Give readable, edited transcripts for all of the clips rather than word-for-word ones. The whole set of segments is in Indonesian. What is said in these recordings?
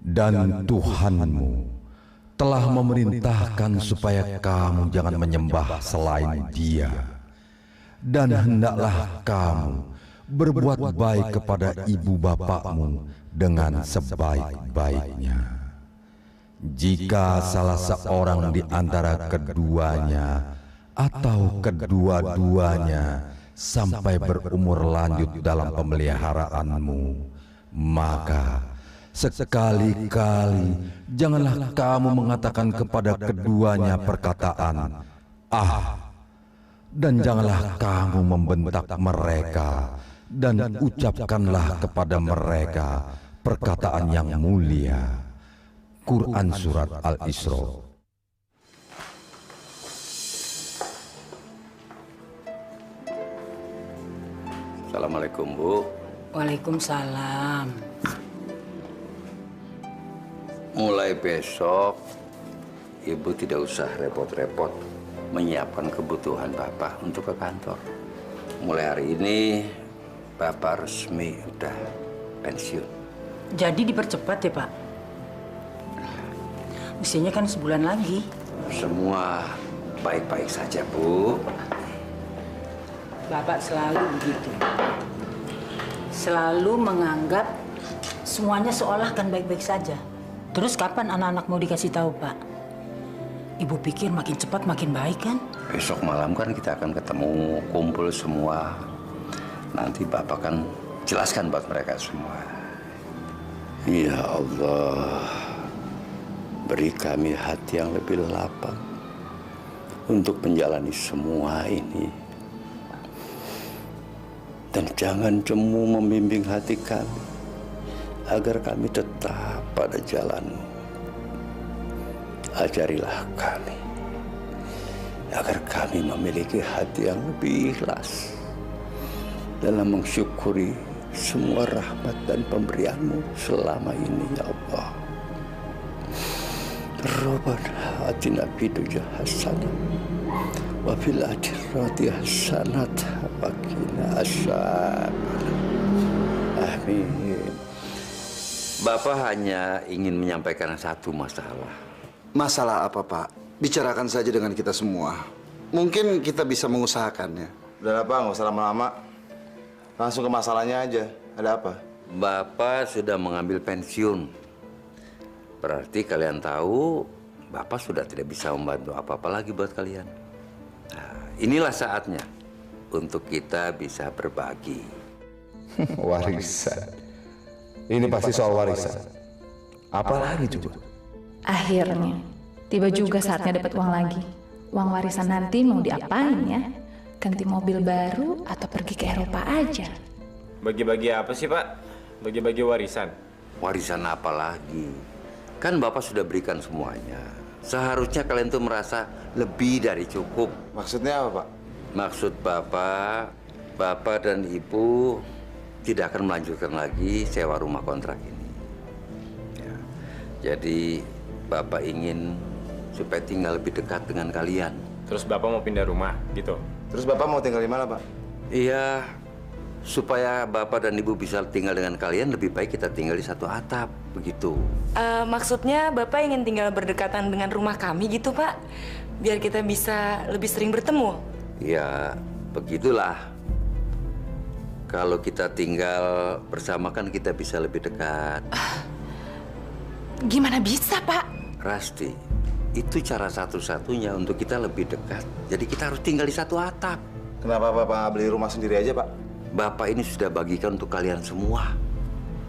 Dan Tuhanmu telah memerintahkan supaya kamu jangan menyembah selain Dia. Dan hendaklah kamu berbuat baik kepada ibu bapakmu dengan sebaik-baiknya. Jika salah seorang di antara keduanya atau kedua-duanya sampai berumur lanjut dalam pemeliharaanmu, maka sekali-kali janganlah kamu mengatakan kepada keduanya perkataan "ah", dan janganlah kamu membentak mereka, dan ucapkanlah kepada mereka perkataan yang mulia. Quran Surat Al-Isra. Assalamualaikum, Bu. Waalaikumsalam. Mulai besok, Ibu tidak usah repot-repot menyiapkan kebutuhan Bapak untuk ke kantor. Mulai hari ini, Bapak resmi udah pensiun. Jadi dipercepat ya, Pak? Mestinya kan sebulan lagi. Semua baik-baik saja, Bu. Bapak selalu begitu. Selalu menganggap semuanya seolah kan baik-baik saja. Terus kapan anak-anak mau dikasih tahu, Pak? Ibu pikir makin cepat makin baik kan? Besok malam kan kita akan ketemu, kumpul semua. Nanti Bapak kan jelaskan buat mereka semua. Ya Allah, beri kami hati yang lebih lapang untuk menjalani semua ini. Dan jangan jemu membimbing hati kami agar kami tetap pada jalan-Mu. Ajarilah kami agar kami memiliki hati yang lebih ikhlas dalam mensyukuri semua rahmat dan pemberian-Mu selama ini, ya Allah. Rabbana atina fid dunya hasanah wa fil akhirati hasanah wa qina adzabannar. Amin. Bapak hanya ingin menyampaikan satu masalah. Masalah apa, Pak? Bicarakan saja dengan kita semua. Mungkin kita bisa mengusahakannya. Udah apa, nggak usah lama-lama. Langsung ke masalahnya aja. Ada apa? Bapak sudah mengambil pensiun. Berarti kalian tahu Bapak sudah tidak bisa membantu apa-apa lagi buat kalian. Nah, inilah saatnya untuk kita bisa berbagi. Warisan. Ini pasti soal warisan. Apa lagi coba? Akhirnya, tiba juga saatnya dapat uang lagi. Uang warisan nanti mau diapain ya? Ganti mobil baru atau pergi ke Eropa aja? Bagi-bagi apa sih, Pak? Bagi-bagi warisan. Warisan apa lagi? Kan Bapak sudah berikan semuanya. Seharusnya kalian tuh merasa lebih dari cukup. Maksudnya apa, Pak? Maksud Bapak dan Ibu tidak akan melanjutkan lagi sewa rumah kontrak ini. Ya. Jadi Bapak ingin supaya tinggal lebih dekat dengan kalian. Terus Bapak mau pindah rumah, gitu? Terus Bapak mau tinggal di mana, Pak? Iya, supaya Bapak dan Ibu bisa tinggal dengan kalian, lebih baik kita tinggal di satu atap, begitu. Maksudnya Bapak ingin tinggal berdekatan dengan rumah kami gitu, Pak? Biar kita bisa lebih sering bertemu? Ya, begitulah. Kalau kita tinggal bersama kan kita bisa lebih dekat. Gimana bisa, Pak? Rasti, itu cara satu-satunya untuk kita lebih dekat. Jadi kita harus tinggal di satu atap. Kenapa Bapak nggak beli rumah sendiri aja, Pak? Bapak ini sudah bagikan untuk kalian semua.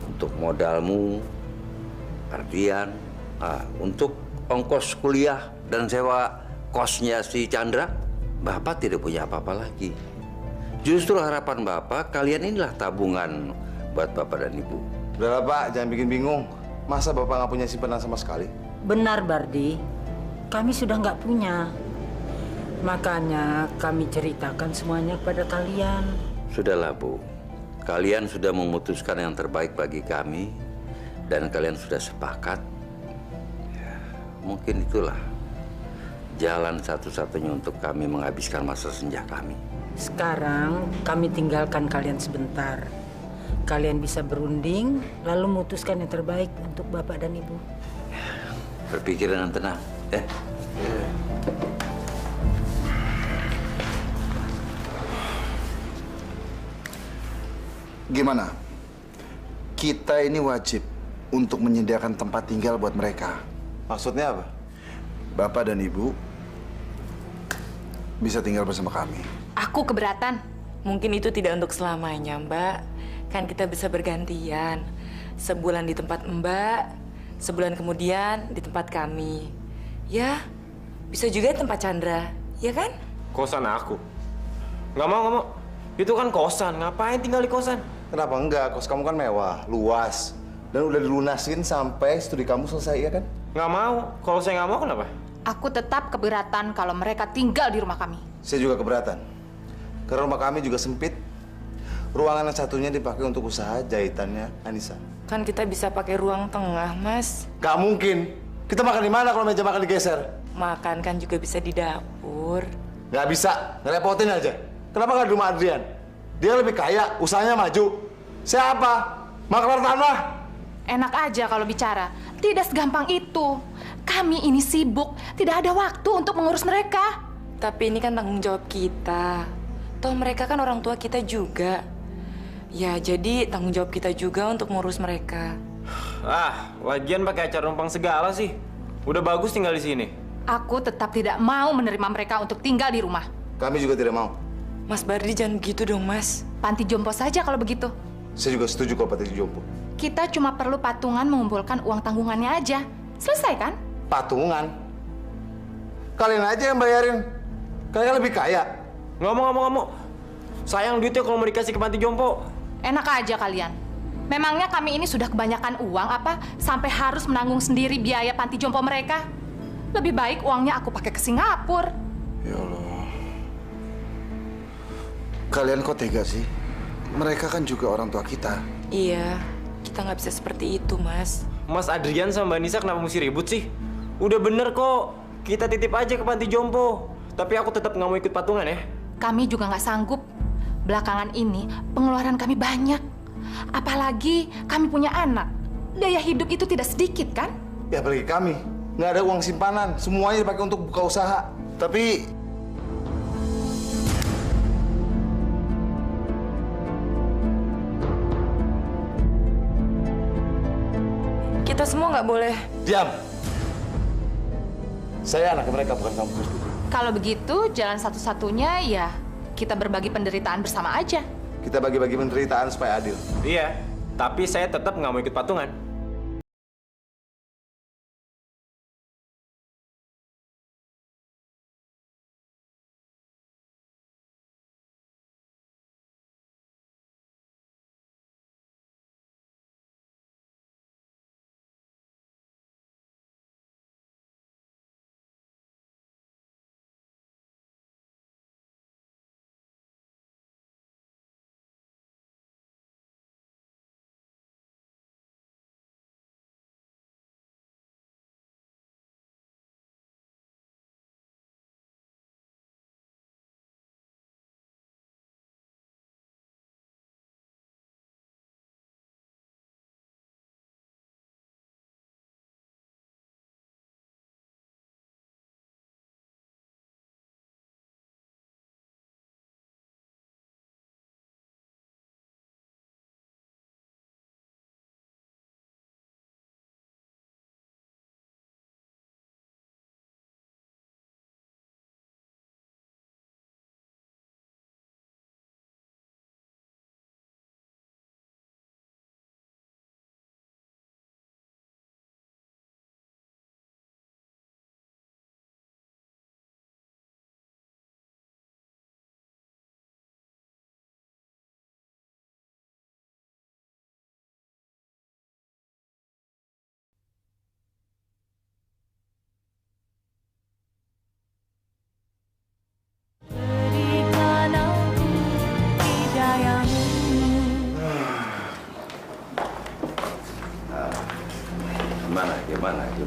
Untuk modalmu, Ardian, untuk ongkos kuliah dan sewa kosnya si Chandra, Bapak tidak punya apa-apa lagi. Justru harapan Bapak, kalian inilah tabungan buat Bapak dan Ibu. Udah lah, Pak, jangan bikin bingung. Masa Bapak nggak punya simpanan sama sekali? Benar, Bardi. Kami sudah nggak punya. Makanya kami ceritakan semuanya kepada kalian. Sudahlah, Bu. Kalian sudah memutuskan yang terbaik bagi kami. Dan kalian sudah sepakat. Ya, mungkin itulah jalan satu-satunya untuk kami menghabiskan masa senja kami. Sekarang kami tinggalkan kalian sebentar. kalian bisa berunding, lalu memutuskan yang terbaik untuk Bapak dan Ibu. Berpikir dengan tenang, ya. Gimana? Kita ini wajib untuk menyediakan tempat tinggal buat mereka. Maksudnya apa? Bapak dan Ibu bisa tinggal bersama kami. Aku keberatan. Mungkin itu tidak untuk selamanya, Mbak. Kan kita bisa bergantian. Sebulan di tempat Mbak, sebulan kemudian di tempat kami. Ya, bisa juga tempat Chandra, ya kan? Kosan aku? Nggak mau, nggak mau. Itu kan kosan, ngapain tinggal di kosan? Kenapa enggak? Kos kamu kan mewah, luas. Dan udah dilunasin sampai studi kamu selesai, ya kan? Nggak mau. Kalau saya nggak mau, kenapa? Aku tetap keberatan kalau mereka tinggal di rumah kami. Saya juga keberatan. Karena rumah kami juga sempit. Ruangan yang satunya dipakai untuk usaha jahitannya Anissa. Kan kita bisa pakai ruang tengah, Mas. Gak mungkin. Kita makan di mana kalau meja makan digeser? Makan kan juga bisa di dapur. Gak bisa. Ngerepotin aja. Kenapa gak di rumah Adrian? Dia lebih kaya, usahanya maju. Saya apa? Maklar tanah. Enak aja kalau bicara. Tidak segampang itu. Kami ini sibuk. Tidak ada waktu untuk mengurus mereka. Tapi ini kan tanggung jawab kita. Toh mereka kan orang tua kita juga. Ya, jadi tanggung jawab kita juga untuk ngurus mereka. Ah, lagian pakai acara numpang segala sih. Udah bagus tinggal di sini. Aku tetap tidak mau menerima mereka untuk tinggal di rumah. Kami juga tidak mau. Mas Bardi jangan begitu dong, Mas. Panti jompo saja kalau begitu. Saya juga setuju kalau Pak Jompo. Kita cuma perlu patungan mengumpulkan uang tanggungannya aja. Selesai kan? Patungan? Kalian aja yang bayarin. Kalian lebih kaya. Nggak mau. Sayang duitnya kalau mau dikasih ke panti jompo. Enak aja kalian. Memangnya kami ini sudah kebanyakan uang apa sampai harus menanggung sendiri biaya panti jompo mereka? Lebih baik uangnya aku pakai ke Singapura. Ya Allah. Kalian kok tega sih? Mereka kan juga orang tua kita. Iya, kita nggak bisa seperti itu, Mas. Mas Adrian sama Mbak Nisa kenapa mesti ribut sih? Udah bener kok. Kita titip aja ke panti jompo. Tapi aku tetap nggak mau ikut patungan ya. Kami juga nggak sanggup. Belakangan ini pengeluaran kami banyak. Apalagi kami punya anak. Daya hidup itu tidak sedikit kan? Ya apalagi kami. Nggak ada uang simpanan. Semuanya dipakai untuk buka usaha. Tapi Kita semua nggak boleh. diam. Saya anak mereka, bukan kamu. Kalau begitu, jalan satu-satunya ya kita berbagi penderitaan bersama aja. Kita bagi-bagi penderitaan supaya adil. Iya, tapi saya tetap nggak mau ikut patungan.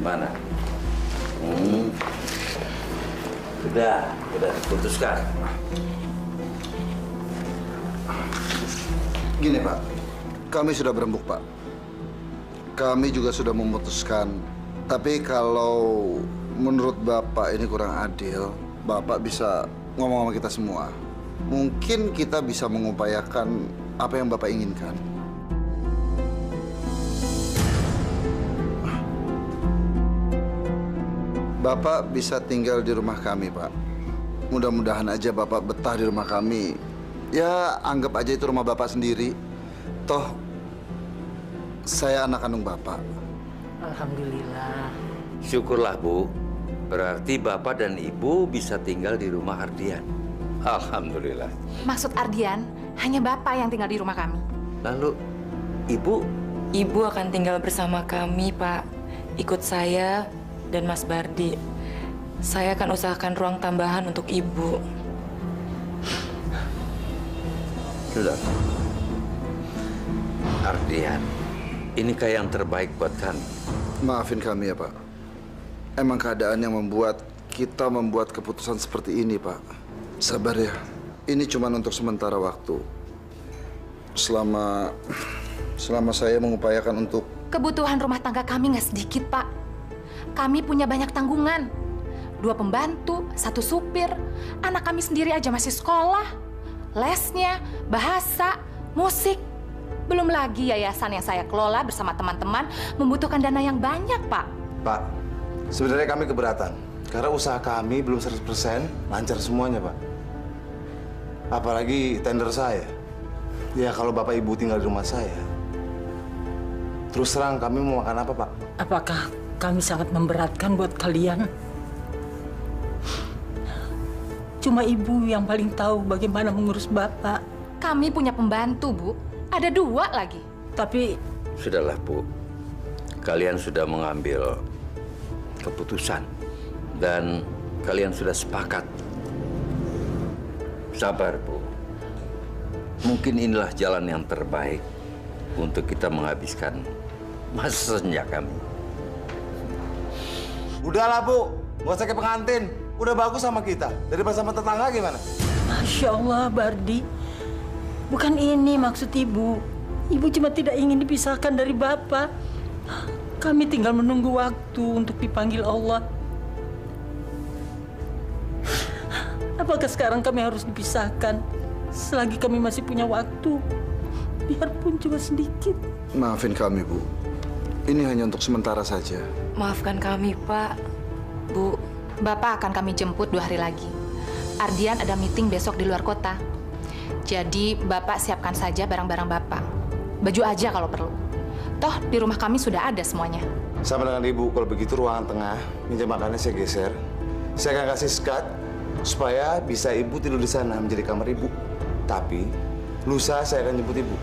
Gimana? Sudah diputuskan. Gini Pak, Kami sudah berembuk, Pak. Kami juga sudah memutuskan. Tapi kalau menurut Bapak ini kurang adil, Bapak bisa ngomong sama kita semua. Mungkin kita bisa mengupayakan apa yang Bapak inginkan. Bapak bisa tinggal di rumah kami, Pak. Mudah-mudahan aja Bapak betah di rumah kami. Ya, anggap aja itu rumah Bapak sendiri. Toh, saya anak kandung Bapak. Alhamdulillah. Syukurlah, Bu. Berarti Bapak dan Ibu bisa tinggal di rumah Ardian. Alhamdulillah. Maksud Ardian, hanya Bapak yang tinggal di rumah kami. Lalu, Ibu? Ibu akan tinggal bersama kami, Pak. Ikut saya dan Mas Bardi. Saya akan usahakan ruang tambahan untuk Ibu. Sudah. Ardian, inikah yang terbaik buat kami? Maafin kami ya, Pak. Emang keadaan yang membuat kita membuat keputusan seperti ini, Pak. Sabar ya. Ini cuma untuk sementara waktu. Selama saya mengupayakan untuk... Kebutuhan rumah tangga kami nggak sedikit, Pak. Kami punya banyak tanggungan. 2 pembantu, 1 supir. Anak kami sendiri aja masih sekolah. Lesnya, bahasa, musik. Belum lagi yayasan yang saya kelola bersama teman-teman membutuhkan dana yang banyak, Pak. Pak, sebenarnya kami keberatan. Karena usaha kami belum 100% lancar semuanya, Pak. Apalagi tender saya. Ya, kalau Bapak Ibu tinggal di rumah saya, terus terang kami mau makan apa, Pak? Apakah kami sangat memberatkan buat kalian? Cuma ibu yang paling tahu bagaimana mengurus Bapak. Kami punya pembantu, Bu. Ada 2 lagi. Tapi... Sudahlah, Bu. Kalian sudah mengambil keputusan. Dan kalian sudah sepakat. Sabar, Bu. Mungkin inilah jalan yang terbaik untuk kita menghabiskan masa senja kami. Udahlah, Bu. Nggak usah ke pengantin. Udah bagus sama kita. Daripada sama tetangga gimana? Masya Allah, Bardi. Bukan ini maksud Ibu. Ibu cuma tidak ingin dipisahkan dari Bapak. Kami tinggal menunggu waktu untuk dipanggil Allah. Apakah sekarang kami harus dipisahkan? Selagi kami masih punya waktu. Biarpun cuma sedikit. Maafin kami, Bu. Ini hanya untuk sementara saja. Maafkan kami, Pak. Bu. Bapak akan kami jemput 2 hari lagi. Ardian ada meeting besok di luar kota. Jadi Bapak siapkan saja barang-barang Bapak. Baju aja kalau perlu. Toh di rumah kami sudah ada semuanya. Sama dengan Ibu, kalau begitu ruangan tengah, meja makannya saya geser. Saya akan kasih skat supaya bisa Ibu tidur di sana menjadi kamar Ibu. Tapi lusa saya akan jemput Ibu.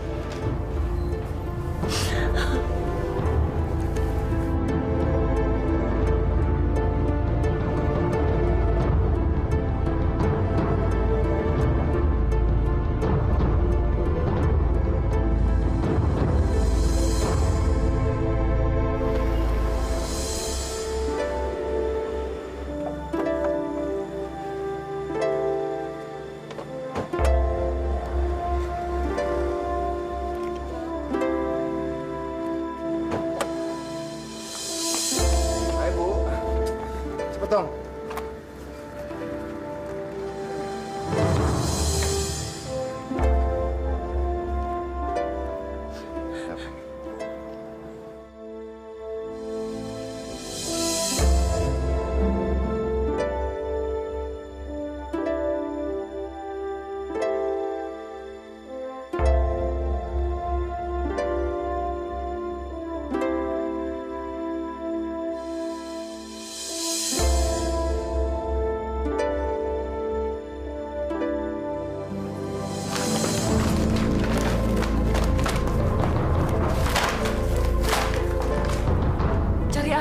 Potong.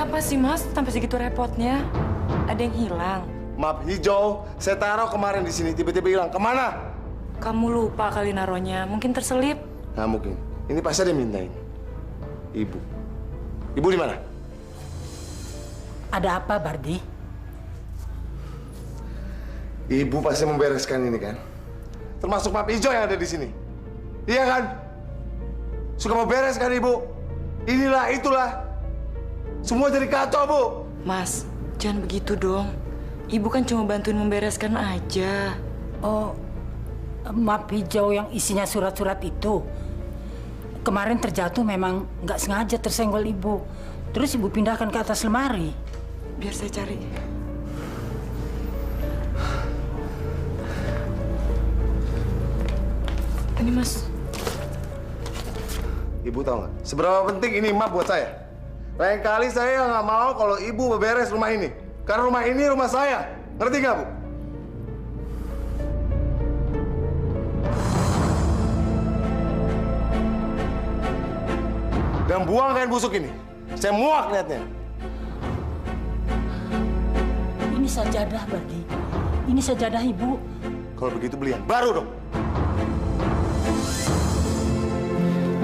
Apa sih, Mas? Sampai segitu repotnya. Ada yang hilang. Map hijau, saya taruh kemarin di sini, tiba-tiba hilang. Kemana? Kamu lupa kali naruhnya. Mungkin terselip. Nggak mungkin. Ini pasti ada yang mintain. Ibu. Ibu di mana? Ada apa, Bardi? Ibu pasti membereskan ini kan? Termasuk map hijau yang ada di sini. Iya kan? Suka mau beres kan Ibu? Inilah, itulah. Semua jadi kacau, Bu. Mas, jangan begitu dong. Ibu kan cuma bantuin membereskan aja. Oh, map hijau yang isinya surat-surat itu. Kemarin terjatuh memang nggak sengaja tersenggol ibu. Terus ibu pindahkan ke atas lemari. Biar saya cari. Ini Mas. Ibu tahu nggak? Seberapa penting ini map buat saya? Lain kali saya nggak mau kalau Ibu beberes rumah ini. Karena rumah ini rumah saya. Ngerti nggak, Bu? Dan buang kain busuk ini. Saya muak lihatnya. Ini sajadah, Bardi. Ini sajadah ibu. Kalau begitu beli yang baru dong.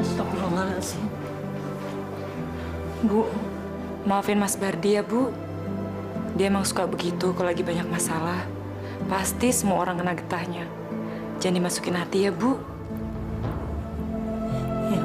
Astagfirullahaladzim. Bu, maafin Mas Bardi ya, Bu. Dia emang suka begitu kalau lagi banyak masalah. Pasti semua orang kena getahnya. Jangan dimasukin hati ya, Bu. Ya.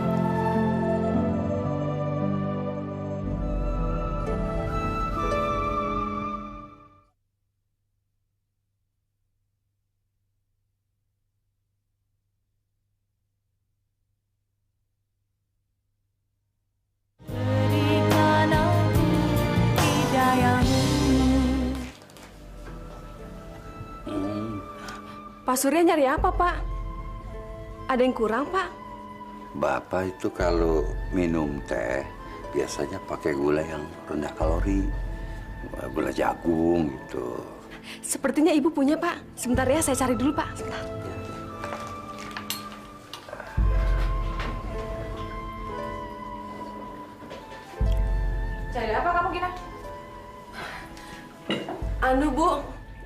Pak Surya nyari apa, Pak? Ada yang kurang, Pak? Bapak itu kalau minum teh biasanya pakai gula yang rendah kalori. Gula jagung gitu. Sepertinya Ibu punya, Pak. Sebentar ya, saya cari dulu, Pak. Sebentar. Cari apa kamu, Gina? Anu, Bu,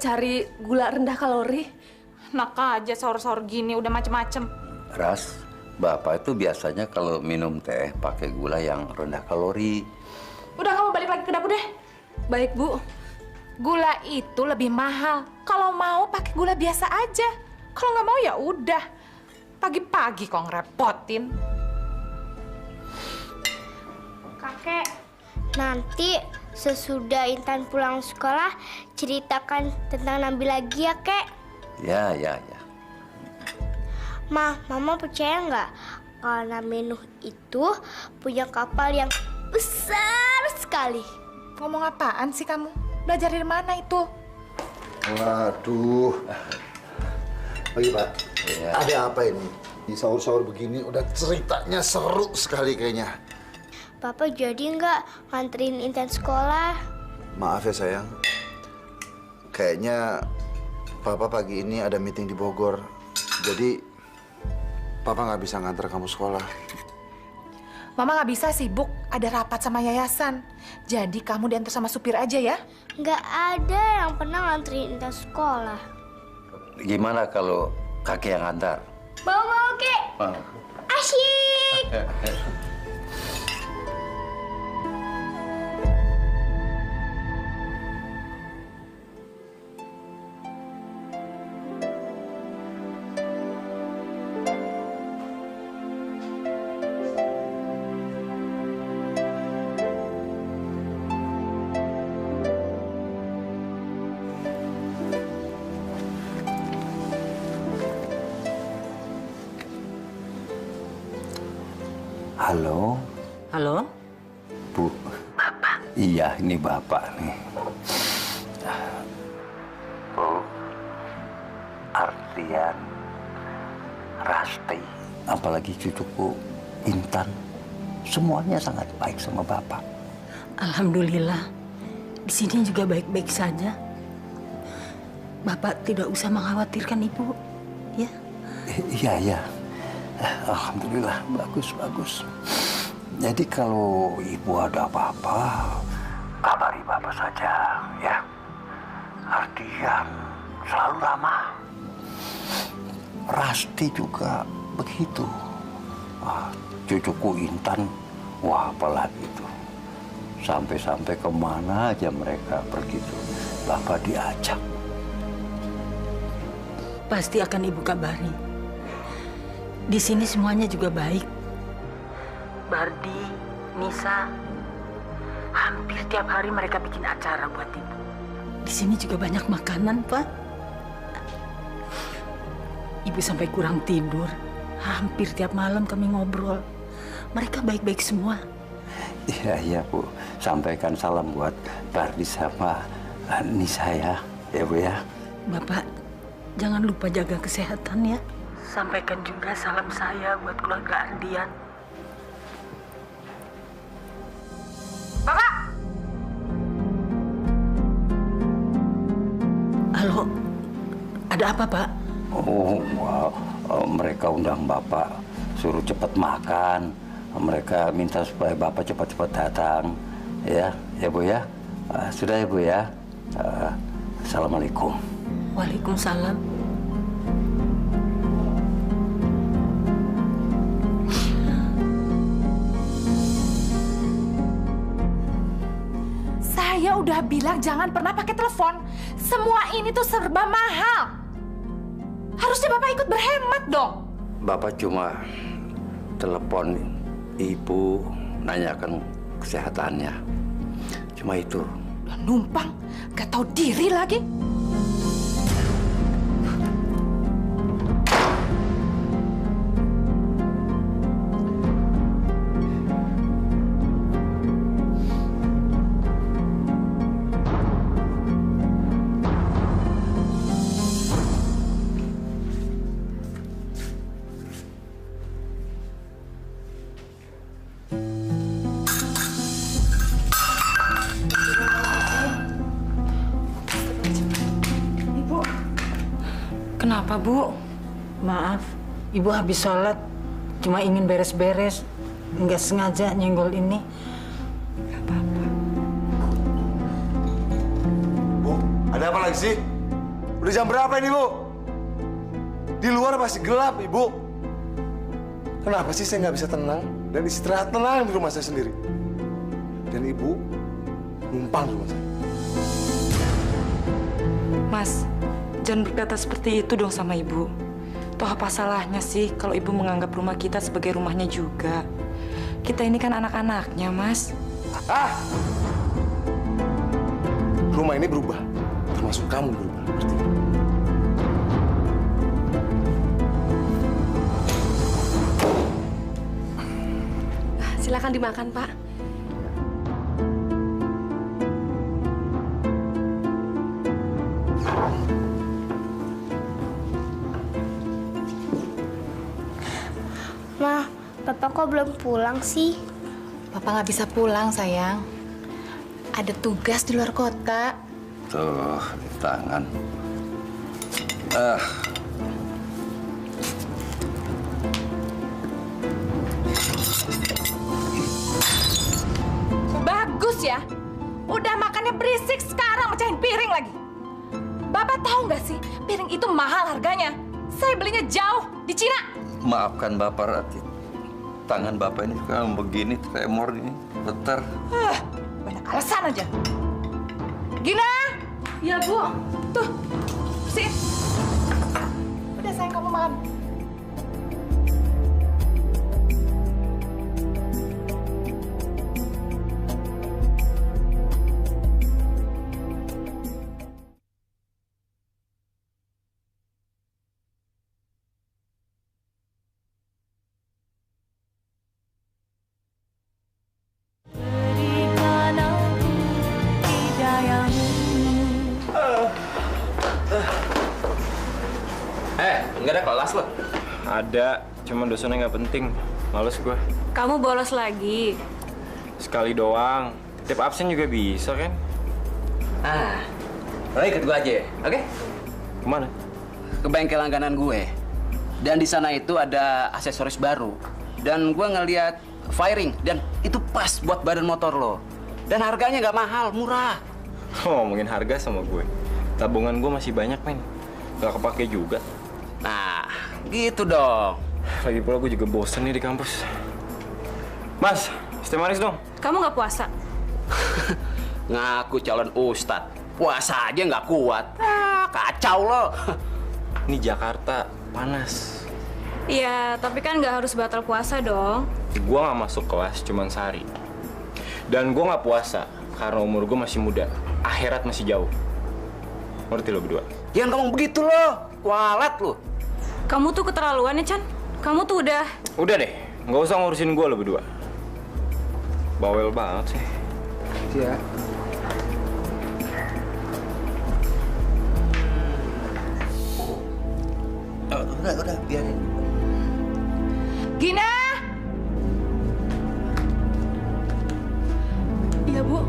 cari gula rendah kalori. Nak aja sahur-sahur gini udah macem-macem. Ras, Bapak itu biasanya kalau minum teh pakai gula yang rendah kalori. Udah kamu balik lagi ke dapur deh. Baik, Bu. Gula itu lebih mahal. Kalau mau pakai gula biasa aja. Kalau nggak mau ya udah. Pagi-pagi kok ngerepotin. Kakek, nanti sesudah Intan pulang sekolah, ceritakan tentang Nabi lagi ya, Kek. Ya. Mama percaya nggak kalau Nabi Nuh itu punya kapal yang besar sekali? Ngomong apaan sih kamu? Belajar dari mana itu? Waduh. Pagi, Pak. Ya. Ada apa ini? Di sahur-sahur begini udah ceritanya seru sekali kayaknya. Papa jadi nggak nganterin Intan sekolah? Maaf ya sayang. Kayaknya Papa pagi ini ada meeting di Bogor. Jadi Papa nggak bisa nganter kamu sekolah. Mama nggak bisa sibuk, ada rapat sama yayasan. Jadi kamu diantar sama supir aja ya. Nggak ada yang pernah nganterin Intan sekolah. Gimana kalau kakek yang antar? Mau, Kek. Asyik. Halo? Halo? Bu. Bapak? Iya, ini Bapak nih. Bu, Ardian, Rasti, apalagi cucuku Intan, semuanya sangat baik sama Bapak. Alhamdulillah. Di sini juga baik-baik saja. Bapak tidak usah mengkhawatirkan ibu, ya? Iya. Alhamdulillah, bagus. Jadi kalau ibu ada apa-apa, kabari Bapak saja, ya. Ardian selalu ramah. Rasti juga begitu. Cucuku Intan, wah apalagi itu. Sampai-sampai kemana aja mereka pergi tuh, Bapak diajak. Pasti akan ibu kabari. Di sini semuanya juga baik. Bardi, Nisa, hampir tiap hari mereka bikin acara buat ibu. Di sini juga banyak makanan, Pak. Ibu sampai kurang tidur. Hampir tiap malam kami ngobrol. Mereka baik-baik semua. Iya, Bu. Sampaikan salam buat Bardi sama Nisa ya. Ya, Bu ya. Bapak, jangan lupa jaga kesehatan ya. Sampaikan juga salam saya buat keluarga Ardian. Bapak! Halo, ada apa, Pak? Mereka undang Bapak, suruh cepat makan. Mereka minta supaya Bapak cepat-cepat datang. Ya Bu ya. Sudah ya Bu ya. Assalamualaikum. Waalaikumsalam. Saya udah bilang jangan pernah pakai telepon. Semua ini tuh serba mahal. Harusnya Bapak ikut berhemat dong. Bapak cuma telepon Ibu, nanyakan kesehatannya. Cuma itu. Udah numpang, gak tahu diri lagi. Kenapa, Bu? Maaf, Ibu habis sholat. Cuma ingin beres-beres. Nggak sengaja nyenggol ini. Gak apa-apa. Bu, ada apa lagi sih? Udah jam berapa ini, Bu? Di luar masih gelap, Ibu. Kenapa sih saya nggak bisa tenang dan istirahat tenang di rumah saya sendiri? Dan Ibu numpang di rumah saya. Mas, jangan berkata seperti itu dong sama Ibu. Toh apa salahnya sih kalau Ibu menganggap rumah kita sebagai rumahnya juga? Kita ini kan anak-anaknya, Mas. Rumah ini berubah, termasuk kamu berubah. Ngerti? Silakan dimakan, Pak. Ma, Papa kok belum pulang sih? Papa nggak bisa pulang, sayang. Ada tugas di luar kota. Tuh, di tangan. Bagus ya. Udah makannya berisik, sekarang mecahin piring lagi. Bapak tahu nggak sih, piring itu mahal harganya. Saya belinya jauh, di Cina. Maafkan Bapak, Rati. Tangan Bapak ini sekarang begini, tremor ini, getar. Banyak alasan aja. Gina! Ya, Bu. Tuh, bersihin. Udah, sayang, kamu makan. Nggak ada kelas loh? Ada, cuma dosennya nggak penting. Males gue. Kamu bolos lagi. Sekali doang. Tiap absen juga bisa kan? Lo ikut gue aja, oke? Kemana? Ke bengkel langganan gue. Dan di sana itu ada aksesoris baru. Dan gue ngeliat firing, dan itu pas buat badan motor lo. Dan harganya nggak mahal, murah. Oh, ngomongin harga sama gue. Tabungan gue masih banyak, men. Gak kepake juga. Nah, gitu dong. Lagi pula gue juga bosen nih di kampus. Mas, es teh manis dong. Kamu nggak puasa? Ngaku calon ustadz. Puasa aja nggak kuat. Kacau lo. Ini Jakarta, panas. Iya, tapi kan nggak harus batal puasa dong. gue nggak masuk kelas cuman sehari. Dan gue nggak puasa karena umur gue masih muda. Akhirat masih jauh. Ngerti lo berdua? Jangan ngomong begitu lo, kualat lo. Kamu tuh keterlaluan ya, Chan. Kamu tuh udah... Udah deh, nggak usah ngurusin gue lo berdua. Bawel banget sih. Iya. Udah, biarin. Gina! Iya, Bu.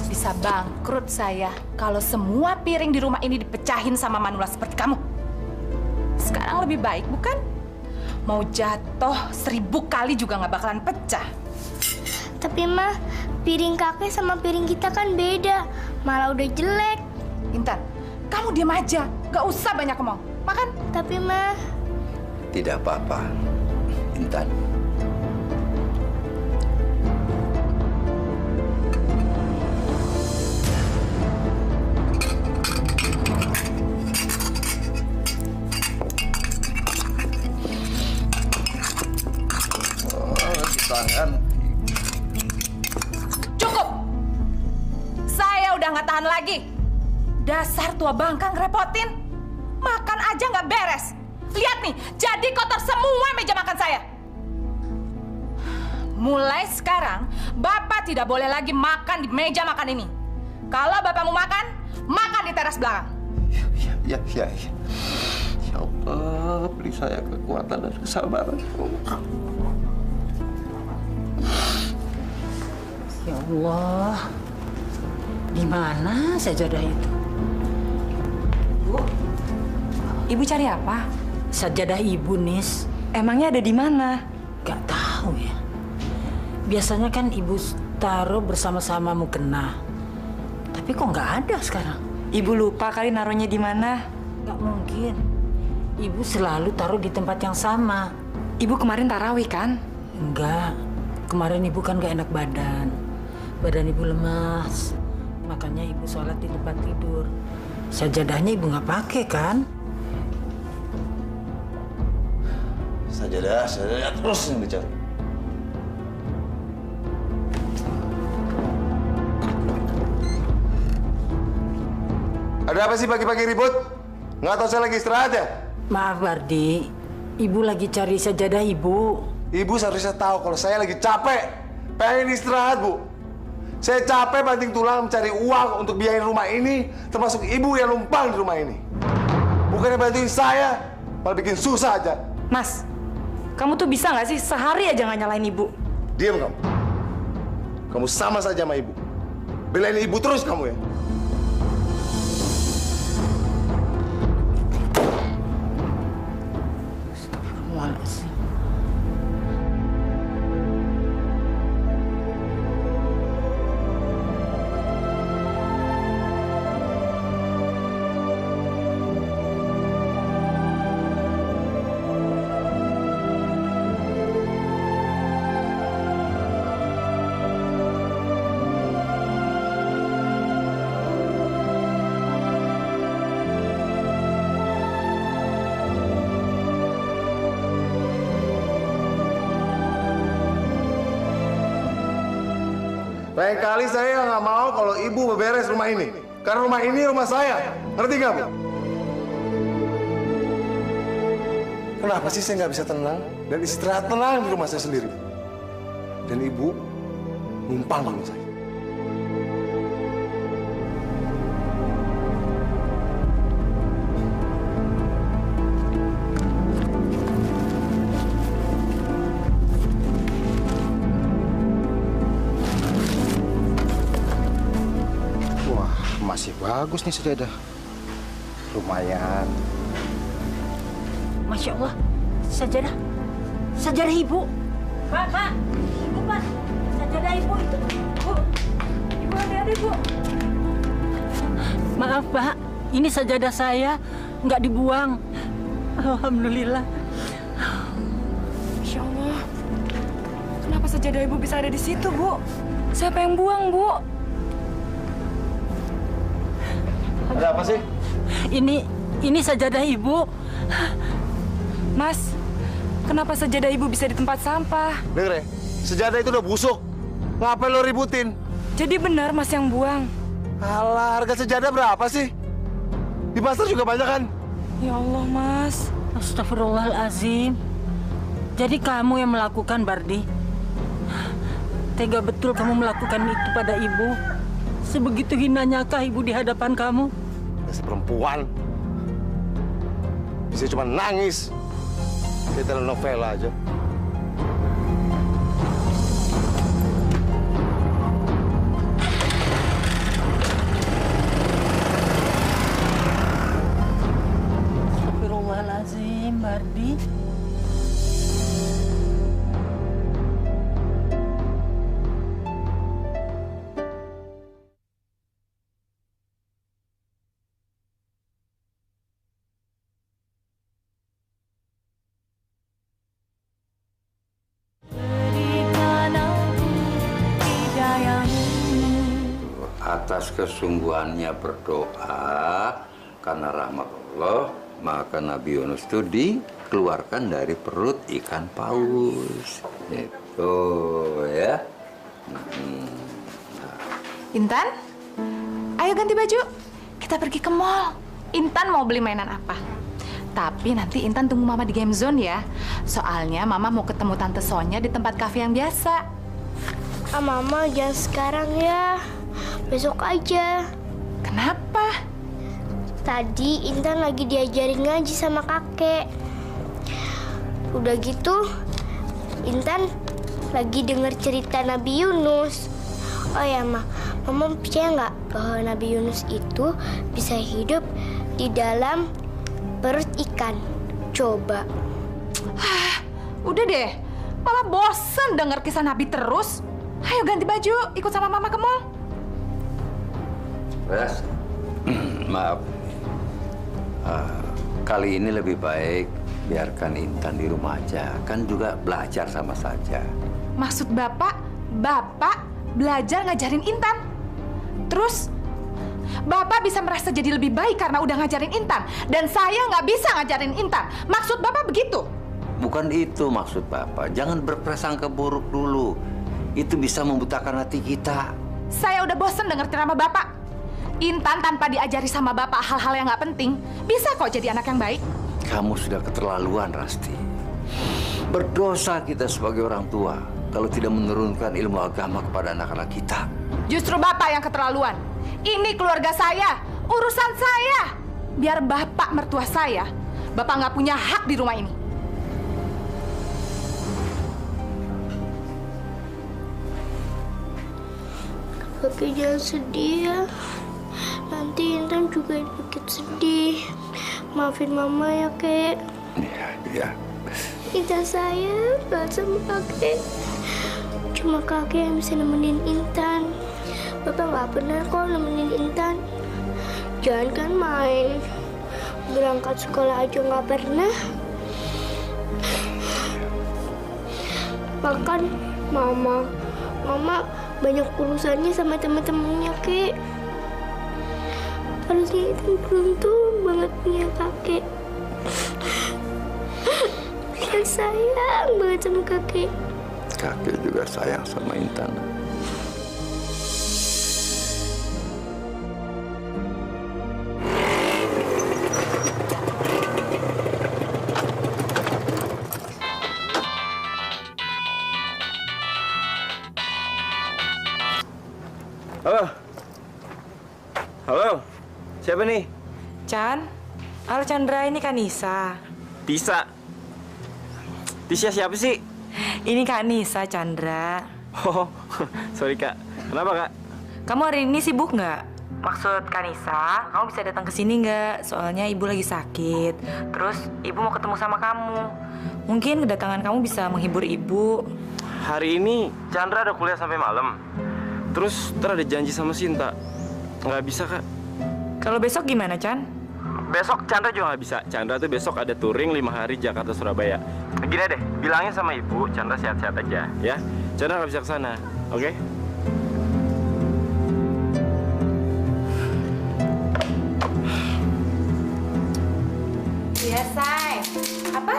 Bisa bangkrut saya kalau semua piring di rumah ini dipecahin sama manula seperti kamu. Sekarang lebih baik, bukan? Mau jatuh 1000 kali juga nggak bakalan pecah. Tapi mah, piring kakek sama piring kita kan beda. Malah udah jelek. Intan, kamu diam aja. Gak usah banyak ngomong. Makan. Tapi mah... Tidak apa-apa, Intan. Cukup! Saya udah nggak tahan lagi. Dasar tua bangka ngerepotin. Makan aja nggak beres. Lihat nih, jadi kotor semua meja makan saya. Mulai sekarang, Bapak tidak boleh lagi makan di meja makan ini. Kalau Bapak mau makan, makan di teras belakang. Ya. Ya Allah, beri saya kekuatan dan kesabaran. Ya Allah, di mana sajadah itu? Bu, Ibu cari apa? Sajadah Ibu, Nis. Emangnya ada di mana? Gak tahu ya. Biasanya kan Ibu taruh bersama-sama mukena. Tapi kok nggak ada sekarang? Ibu lupa kali naruhnya di mana? Nggak mungkin. Ibu selalu taruh di tempat yang sama. Ibu kemarin tarawih kan? Enggak. Kemarin Ibu kan gak enak badan. Badan Ibu lemas. Makanya Ibu sholat di tempat tidur. Sajadahnya Ibu nggak pakai kan? Sajadah terus yang dicari. Ada apa sih pagi-pagi ribut? Nggak tahu saya lagi istirahat ya? Maaf Bardi, Ibu lagi cari sajadah Ibu. Ibu seharusnya tahu kalau saya lagi capek, pengen istirahat, Bu. Saya capek banting tulang mencari uang untuk biayain rumah ini, termasuk ibu yang numpang di rumah ini. Bukannya bantuin saya, malah bikin susah aja. Mas, kamu tuh bisa nggak sih sehari aja nggak nyalain ibu? Diam kamu. Kamu sama saja sama ibu. Belain ibu terus kamu ya. Astagfirullahaladzim. Lain kali saya nggak mau kalau ibu beberes rumah ini. Karena rumah ini rumah saya. Ngerti nggak, Bu? Kenapa sih saya nggak bisa tenang dan istirahat tenang di rumah saya sendiri? Dan ibu numpang di rumah saya. Masih bagus nih sajadah. Lumayan. Masya Allah, sajadah. Sajadah Ibu. Pak. Ibu, Pak. Sajadah Ibu itu. Bu. Ibu, hati-hati, Bu. Maaf, Pak. Ini sajadah saya. Nggak dibuang. Alhamdulillah. Masya Allah. Kenapa sajadah Ibu bisa ada di situ, Bu? Siapa yang buang, Bu? Ada apa sih? Ini sajadah Ibu. Mas, kenapa sajadah Ibu bisa di tempat sampah? Denger ya, sejadah itu udah busuk. Ngapain lo ributin? Jadi benar Mas yang buang? Alah, harga sejadah berapa sih? Di pasar juga banyak kan? Ya Allah, Mas. Astagfirullahalazim. Jadi kamu yang melakukan, Bardi? Tega betul kamu melakukan itu pada ibu? Sebegitu hinanyakah ibu di hadapan kamu? Dasar perempuan. Bisa cuma nangis. Kayak telenovela aja. Astagfirullahalazim, Bardi. Atas kesungguhannya berdoa karena rahmat Allah, maka Nabi Yunus itu dikeluarkan dari perut ikan paus. Itu ya. Intan, ayo ganti baju. Kita pergi ke mall. Intan mau beli mainan apa? Tapi nanti Intan tunggu Mama di game zone ya. Soalnya Mama mau ketemu Tante Sonya di tempat kafe yang biasa. Mama jangan sekarang ya. Besok aja. Kenapa? Tadi Intan lagi diajarin ngaji sama kakek. Udah gitu, Intan lagi denger cerita Nabi Yunus. Oh ya, Mama percaya nggak bahwa Nabi Yunus itu bisa hidup di dalam perut ikan? Coba. Udah deh, Mama bosen denger kisah Nabi terus. Ayo ganti baju, ikut sama Mama ke mall. Ras, maaf. Kali ini lebih baik biarkan Intan di rumah aja. Kan juga belajar sama saja. Maksud Bapak belajar ngajarin Intan? Terus, Bapak bisa merasa jadi lebih baik karena udah ngajarin Intan. Dan saya nggak bisa ngajarin Intan. Maksud Bapak begitu? Bukan itu maksud Bapak. Jangan berprasangka buruk dulu. Itu bisa membutakan hati kita. Saya udah bosen denger ceramah Bapak. Intan tanpa diajari sama Bapak hal-hal yang nggak penting, bisa kok jadi anak yang baik. Kamu sudah keterlaluan, Rasti. Berdosa kita sebagai orang tua kalau tidak menurunkan ilmu agama kepada anak-anak kita. Justru Bapak yang keterlaluan. Ini keluarga saya, urusan saya. Biar Bapak mertua saya, Bapak nggak punya hak di rumah ini. Kakek jangan sedih ya. Nanti Intan juga ikut sedih. Maafin Mama ya, Kek. Iya. Intan sayang banget sama kakek. Cuma kakek yang bisa nemenin Intan. Bapak nggak pernah kok nemenin Intan. Jangan kan main. Berangkat sekolah aja nggak pernah. Bahkan Mama banyak urusannya sama teman-temannya, Kek. Harusnya Intan beruntung banget punya kakek. Saya sayang banget sama kakek. Kakek juga sayang sama Intan. Halo, siapa nih? Chan, halo Chandra, ini Kak Nisa. Tisa. Tisha siapa sih? Ini Kak Nisa, Chandra. Oh, sorry Kak. Kenapa Kak? Kamu hari ini sibuk nggak? Maksud Kak Nisa, kamu bisa datang ke sini nggak? Soalnya ibu lagi sakit. Terus ibu mau ketemu sama kamu. Mungkin kedatangan kamu bisa menghibur ibu. Hari ini Chandra ada kuliah sampai malam. Terus ntar ada janji sama Sinta. Nggak bisa Kak. Kalau besok gimana, Chan? Besok Chandra juga nggak bisa. Chandra tuh besok ada touring 5 hari Jakarta Surabaya. Gini deh, bilangin sama ibu Chandra sehat-sehat aja ya. Chandra nggak bisa ke sana, oke? Iya, Say. Apa?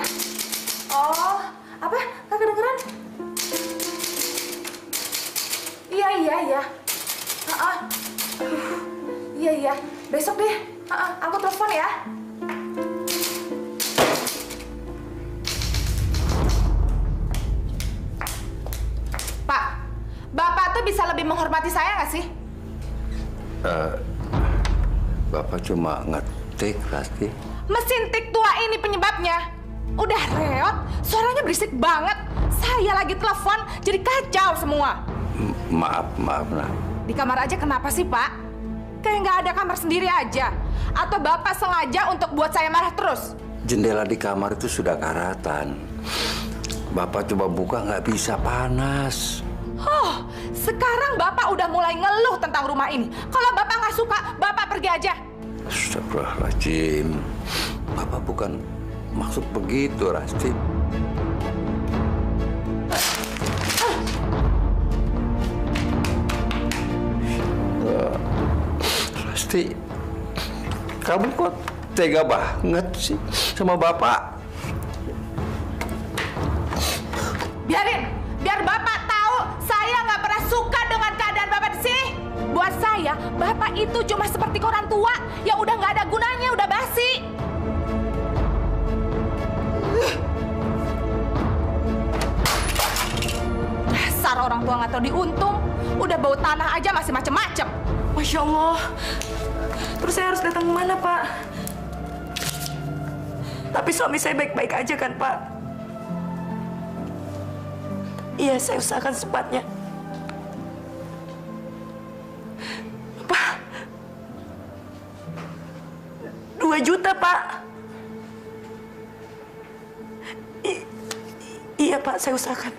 Oh, apa? Nggak kedengeran? Iya. Iya. Besok deh. Aku telepon ya. Pak, Bapak tuh bisa lebih menghormati saya nggak sih? Bapak cuma ngetik pasti. Mesin tik tua ini penyebabnya. Udah reot, suaranya berisik banget. Saya lagi telepon, jadi kacau semua. Maaf, nah. Di kamar aja kenapa sih, Pak? Kayak nggak ada kamar sendiri aja. Atau Bapak sengaja untuk buat saya marah terus? Jendela di kamar itu sudah karatan. Bapak coba buka nggak bisa, panas. Oh, sekarang Bapak udah mulai ngeluh tentang rumah ini. Kalau Bapak nggak suka, Bapak pergi aja. Astagfirullahaladzim. Bapak bukan maksud begitu, Rasti. Rasti, kamu kok tega banget sih sama Bapak? Biar Bapak tahu saya nggak pernah suka dengan keadaan Bapak di sini. Buat saya, Bapak itu cuma seperti orang tua yang udah nggak ada gunanya, udah basi. Dasar orang tua nggak tahu diuntung, udah bau tanah aja masih macem-macem. Masya Allah. Terus saya harus datang kemana, Pak? Tapi suami saya baik-baik aja kan, Pak? Iya, saya usahakan secepatnya. Pak, 2 juta, Pak. Iya, Pak, saya usahakan.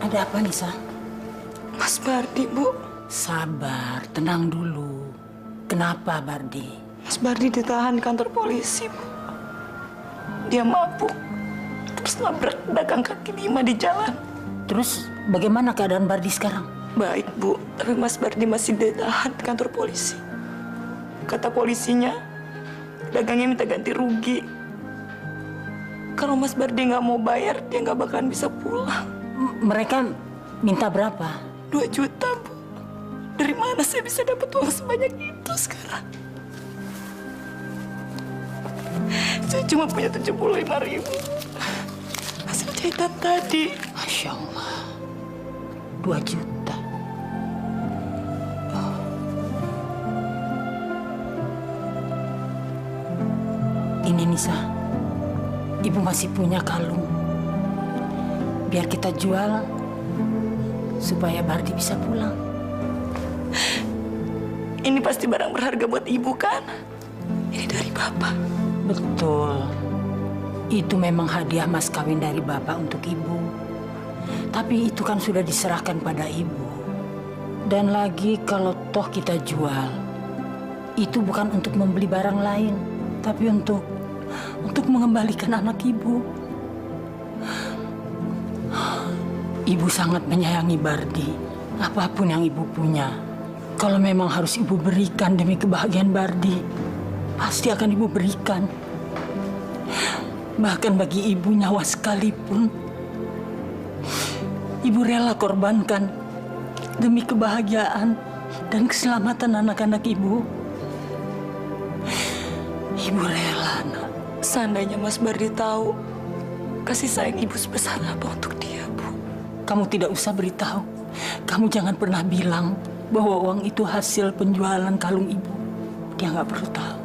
Ada apa, Nisa? Mas Bardi, Bu. Sabar, tenang dulu. Kenapa, Bardi? Mas Bardi ditahan di kantor polisi, Bu. Dia mabuk, terus nabrak pedagang kaki 5 di jalan. Terus bagaimana keadaan Bardi sekarang? Baik, Bu. Tapi Mas Bardi masih ditahan di kantor polisi. Kata polisinya, pedagangnya minta ganti rugi. Kalau Mas Bardi nggak mau bayar, dia nggak bakalan bisa pulang. Mereka minta berapa? 2 juta, Bu. Dari mana saya bisa dapat uang sebanyak itu sekarang? Saya cuma punya 75.000 hasil jahitan tadi. Masya Allah, 2 juta. Oh. Ini Nisa, Ibu masih punya kalung. Biar kita jual supaya Bardi bisa pulang. Ini pasti barang berharga buat Ibu, kan? Ini dari Bapak. Betul. Itu memang hadiah mas kawin dari Bapak untuk Ibu. Tapi itu kan sudah diserahkan pada Ibu. Dan lagi kalau toh kita jual, itu bukan untuk membeli barang lain, tapi untuk mengembalikan anak Ibu. Ibu sangat menyayangi Bardi. Apapun yang Ibu punya, kalau memang harus Ibu berikan demi kebahagiaan Bardi, pasti akan Ibu berikan. Bahkan bagi Ibu nyawa sekalipun, Ibu rela korbankan demi kebahagiaan dan keselamatan anak-anak Ibu. Ibu rela, nak. Seandainya Mas Bardi tahu kasih sayang Ibu sebesar apa untuk dia, Bu. Kamu tidak usah beritahu. Kamu jangan pernah bilang bahwa uang itu hasil penjualan kalung Ibu. Dia nggak perlu tahu.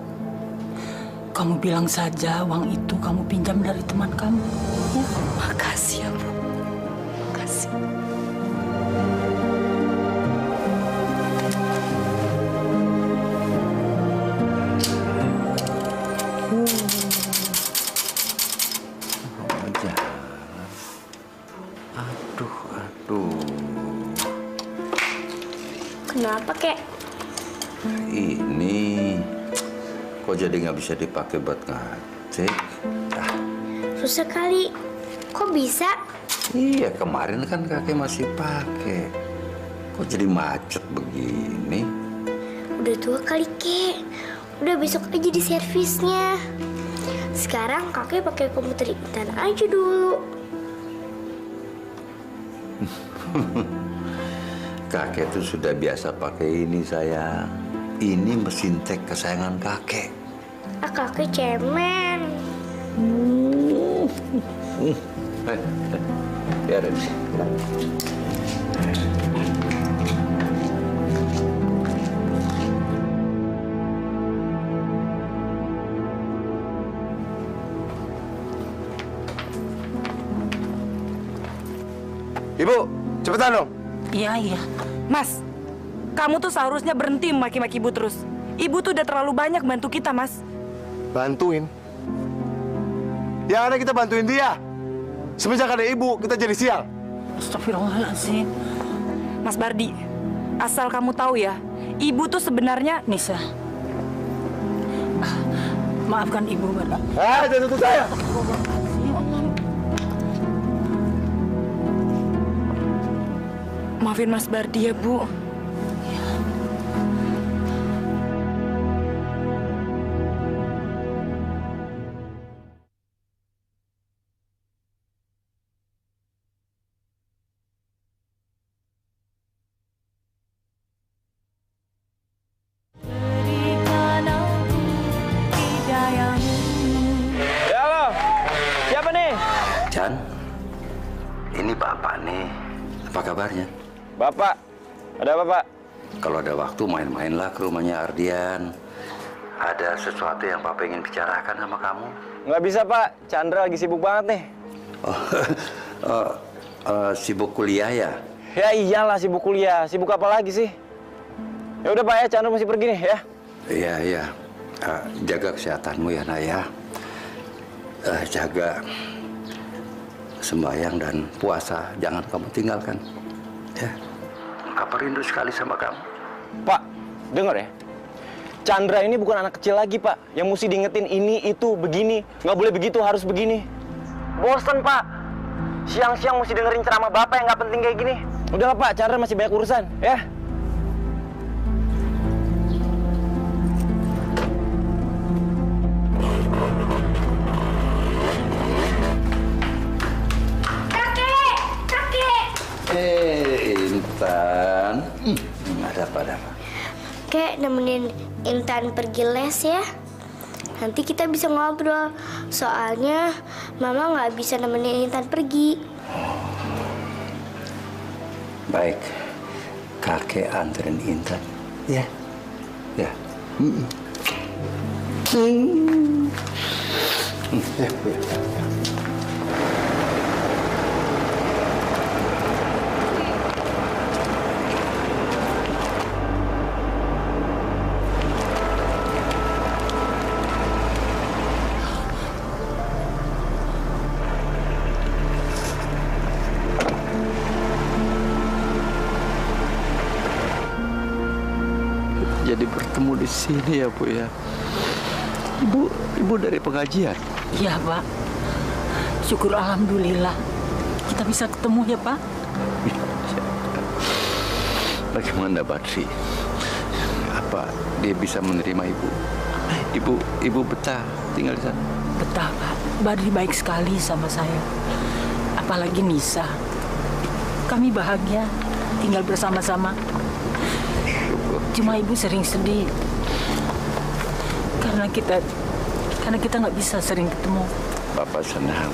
Kamu bilang saja uang itu kamu pinjam dari teman kamu. Ya? Makasih ya, Bu. Makasih. Aduh. Kenapa, Kek? Ini kok jadi nggak bisa dipakai buat ngecek? Susah kali. Kok bisa? Iya, kemarin kan kakek masih pakai. Kok jadi macet begini? Udah tua kali, Kek. Udah besok aja di servisnya. Sekarang kakek pakai komputer Intan aja dulu. Kakek tuh sudah biasa pakai ini, sayang. Ini mesin teks kesayangan kakek. Kakek cemen. Biarin. Ibu, cepetan dong. Iya. Mas, kamu tuh seharusnya berhenti maki-maki ibu terus. Ibu tuh udah terlalu banyak bantu kita, Mas. Bantuin? Yang ada kita bantuin dia. Semenjak ada ibu, kita jadi sial. Astagfirullahaladzim. Mas Bardi, asal kamu tahu ya, ibu tuh sebenarnya... Nisa, maafkan ibu, Bardi. Jangan tutup saya. Maafin Mas Bardi ya, Bu. Chan, ini Bapak nih. Apa kabarnya? Bapak, ada apa, Pak? Kalau ada waktu main-mainlah ke rumahnya Ardian. Ada sesuatu yang Bapak ingin bicarakan sama kamu. Nggak bisa, Pak. Chandra lagi sibuk banget nih. Sibuk kuliah ya? Ya iyalah sibuk kuliah. Sibuk apa lagi sih? Ya udah, Pak ya, Chandra mesti pergi nih ya. Iya. Jaga kesehatanmu ya, Nak ya. Jaga sembahyang dan puasa, jangan kamu tinggalkan. Ya, Papa rindu sekali sama kamu. Pak, denger ya. Chandra ini bukan anak kecil lagi, Pak. Yang mesti diingetin ini, itu, begini. Nggak boleh begitu, harus begini. Bosen, Pak. Siang-siang mesti dengerin ceramah Bapak yang nggak penting kayak gini. Udahlah, Pak. Chandra masih banyak urusan, ya. Intan, ada apa? Kek, nemenin Intan pergi les ya. Nanti kita bisa ngobrol. Soalnya Mama nggak bisa nemenin Intan pergi. Baik, kakek anterin Intan. Ya. Ya. Ya. Jadi bertemu di sini ya, Bu ya. Ibu dari pengajian. Iya, Pak. Syukur alhamdulillah. Kita bisa ketemu ya, Pak. Bagaimana Badri? Apa dia bisa menerima ibu? Ibu betah tinggal di sana? Betah, Pak. Badri baik sekali sama saya. Apalagi Nisa. Kami bahagia tinggal bersama-sama. Cuma ibu sering sedih karena kita nggak bisa sering ketemu. Bapak senang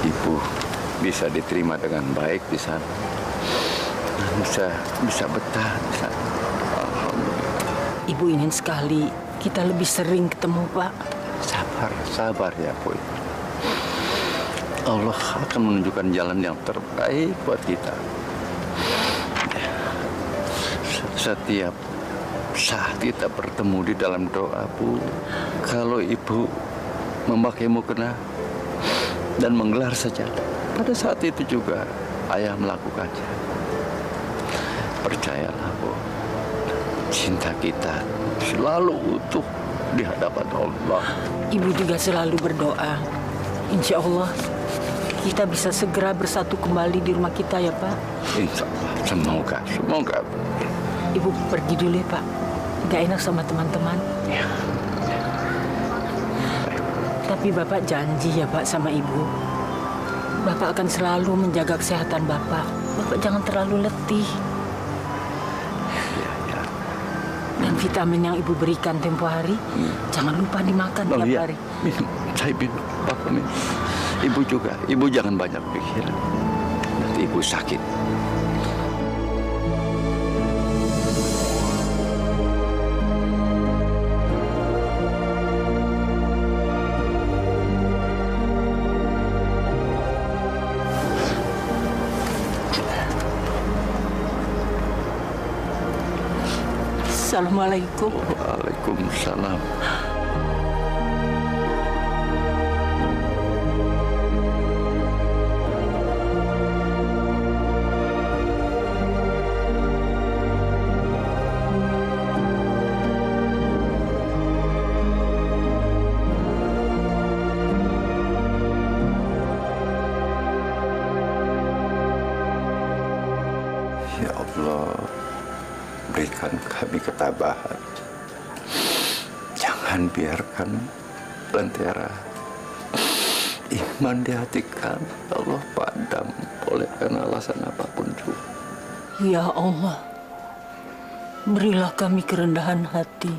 ibu bisa diterima dengan baik di sana, bisa betah di sana. Alhamdulillah. Ibu ingin sekali kita lebih sering ketemu, Pak. Sabar ya, Boy. Allah akan menunjukkan jalan yang terbaik buat kita. Setiap saat kita bertemu di dalam doa, Bu, kalau ibu memakai mukena dan menggelar saja, pada saat itu juga ayah melakukannya. Percayalah, Bu. Cinta kita selalu utuh di hadapan Allah. Ibu juga selalu berdoa. Insya Allah kita bisa segera bersatu kembali di rumah kita ya, Pak. Insya Allah. Semoga. Ibu pergi dulu ya, Pak. Gak enak sama teman-teman. Ya. Tapi Bapak janji ya, Pak, sama Ibu. Bapak akan selalu menjaga kesehatan Bapak. Bapak jangan terlalu letih. Ya. Dan vitamin yang Ibu berikan tempo hari, jangan lupa dimakan tiap hari. Minum. Saya minum. Bapak minum. Ibu juga. Ibu jangan banyak pikiran. Nanti Ibu sakit. Assalamualaikum. Waalaikumsalam. Ya Allah, berikan kami ketabahan. Jangan biarkan lentera iman di hati kami, Allah, padam oleh karena alasan apapun juga. Ya Allah, berilah kami kerendahan hati.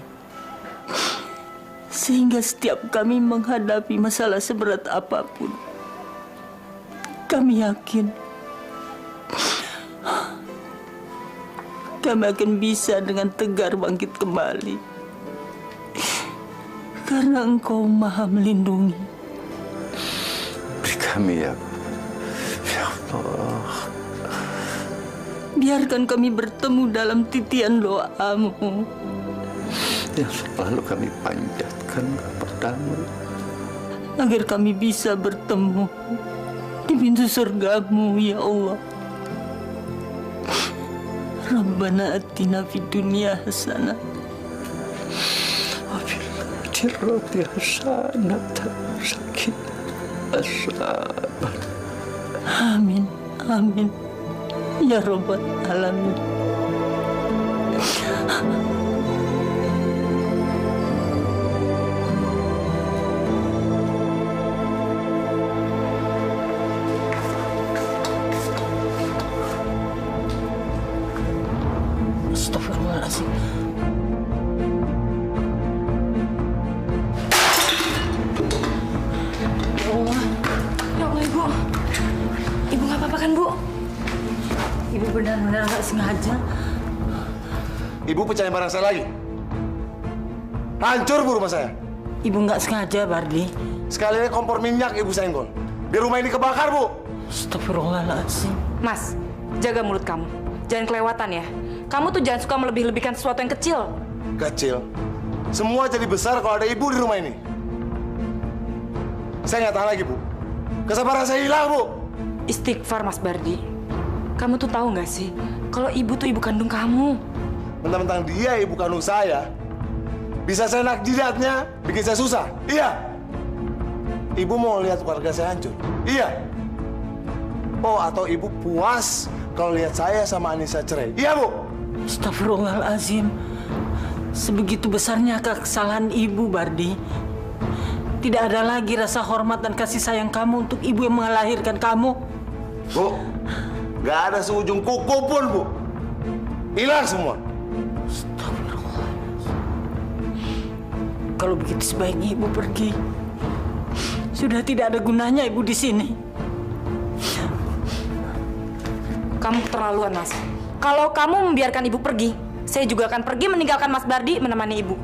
Sehingga setiap kami menghadapi masalah seberat apapun, kami yakin kami akan bisa dengan tegar bangkit kembali. Karena Engkau Maha melindungi. Beri kami ya Allah. Biarkan kami bertemu dalam titian doa-Mu yang selalu kami panjatkan kepadamu. Agar kami bisa bertemu di pintu surga-Mu, ya Allah. Rabbana atina fid dunya hasanah wa fil akhirati hasanah asaban. Amin, amin. Ya Rabbal alamin. Astagfirullahaladzim. Ya Allah. Ya Allah, Ibu. Ibu nggak apa-apa kan, Bu? Ibu benar-benar nggak sengaja. Ibu pecahin barang saya lagi. Hancur, Bu, rumah saya. Ibu nggak sengaja, Bardi. Sekalian kompor minyak Ibu senggol. Biar rumah ini kebakar, Bu. Astagfirullahaladzim. Mas, jaga mulut kamu. Jangan kelewatan ya. Kamu tuh jangan suka melebih-lebihkan sesuatu yang kecil. Kecil? Semua jadi besar kalau ada Ibu di rumah ini. Saya nggak tahan lagi, Bu. Kesabaran saya hilang, Bu. Istighfar, Mas Bardi. Kamu tuh tahu nggak sih, kalau Ibu tuh ibu kandung kamu. Mentang-mentang dia ibu kandung saya, bisa saya nak jidatnya, bikin saya susah. Iya. Ibu mau lihat keluarga saya hancur. Iya. Oh, atau Ibu puas kalau lihat saya sama Anissa cerai. Iya, Bu. Astagfirullahaladzim. Sebegitu besarnya kesalahan Ibu, Bardi. Tidak ada lagi rasa hormat dan kasih sayang kamu untuk ibu yang melahirkan kamu. Bu, nggak ada seujung kuku pun, Bu. Hilang semua. Astagfirullah. Kalau begitu sebaiknya Ibu pergi. Sudah tidak ada gunanya Ibu di sini. Kamu keterlaluan, Mas. Kalau kamu membiarkan Ibu pergi, saya juga akan pergi meninggalkan Mas Bardi menemani Ibu.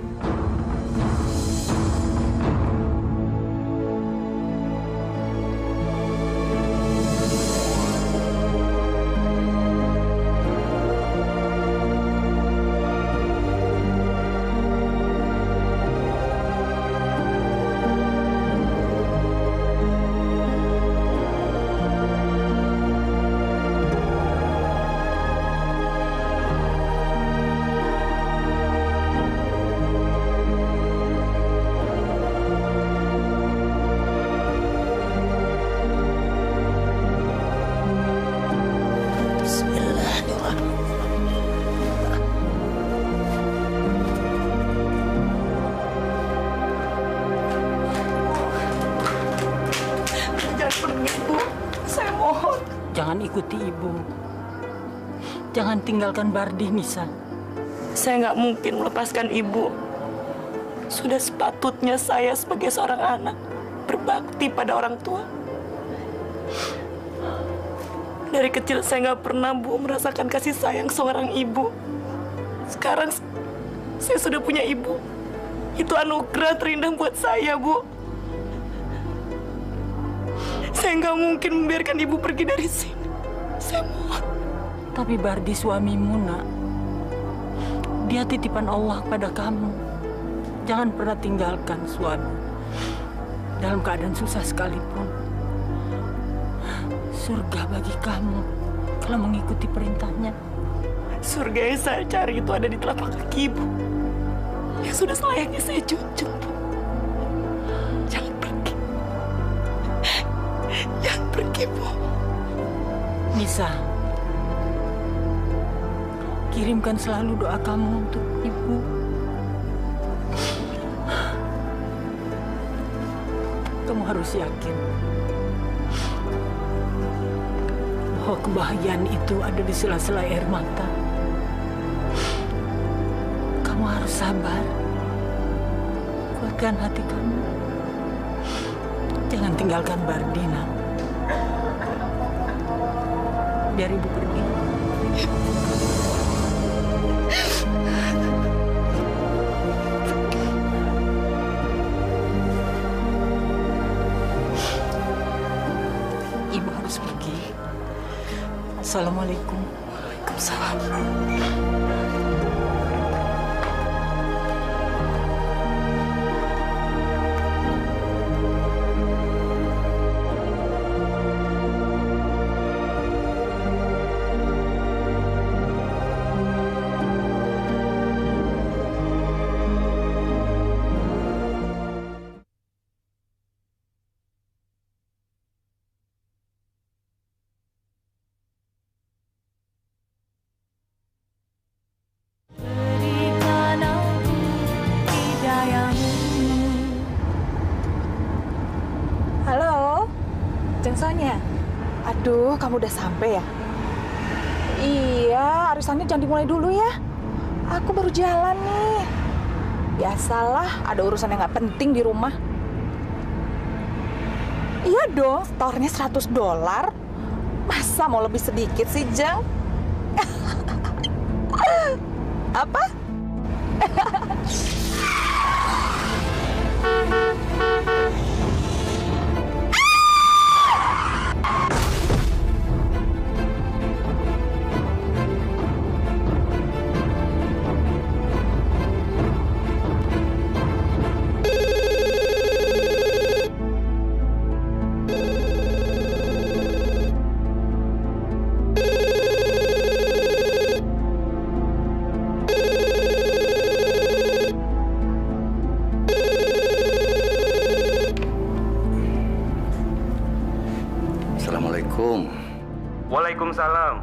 jangan ikuti ibu. Jangan tinggalkan Bardi, Nisa. Saya nggak mungkin melepaskan ibu. Sudah sepatutnya saya sebagai seorang anak berbakti pada orang tua. Dari kecil saya nggak pernah, Bu, merasakan kasih sayang seorang ibu. Sekarang saya sudah punya ibu. Itu anugerah terindah buat saya, Bu. Saya nggak mungkin membiarkan ibu pergi dari sini. Saya mohon. Tapi Bardi suamimu, nak. Dia titipan Allah pada kamu. Jangan pernah tinggalkan suami. Dalam keadaan susah sekalipun. Surga bagi kamu kalau mengikuti perintahnya. Surga yang saya cari itu ada di telapak kaki ibu. Yang sudah selayaknya saya junjung. Jangan pergi. Jangan pergi, Bu. Nisa, kirimkan selalu doa kamu untuk ibu. Kamu harus yakin bahwa kebahagiaan itu ada di sela-sela air mata. Kamu harus sabar. Kuatkan hati kamu. Jangan tinggalkan Bardi, nak. Biar ibu pergi. Ibu harus pergi. Assalamualaikum. Waalaikumsalam. Sonya, aduh, kamu udah sampai ya? Iya, arisannya jangan dimulai dulu ya. Aku baru jalan nih. Biasalah, ada urusan yang nggak penting di rumah. Iya dong, setornya $100. Masa mau lebih sedikit sih, Jeng? Apa? Waalaikumsalam.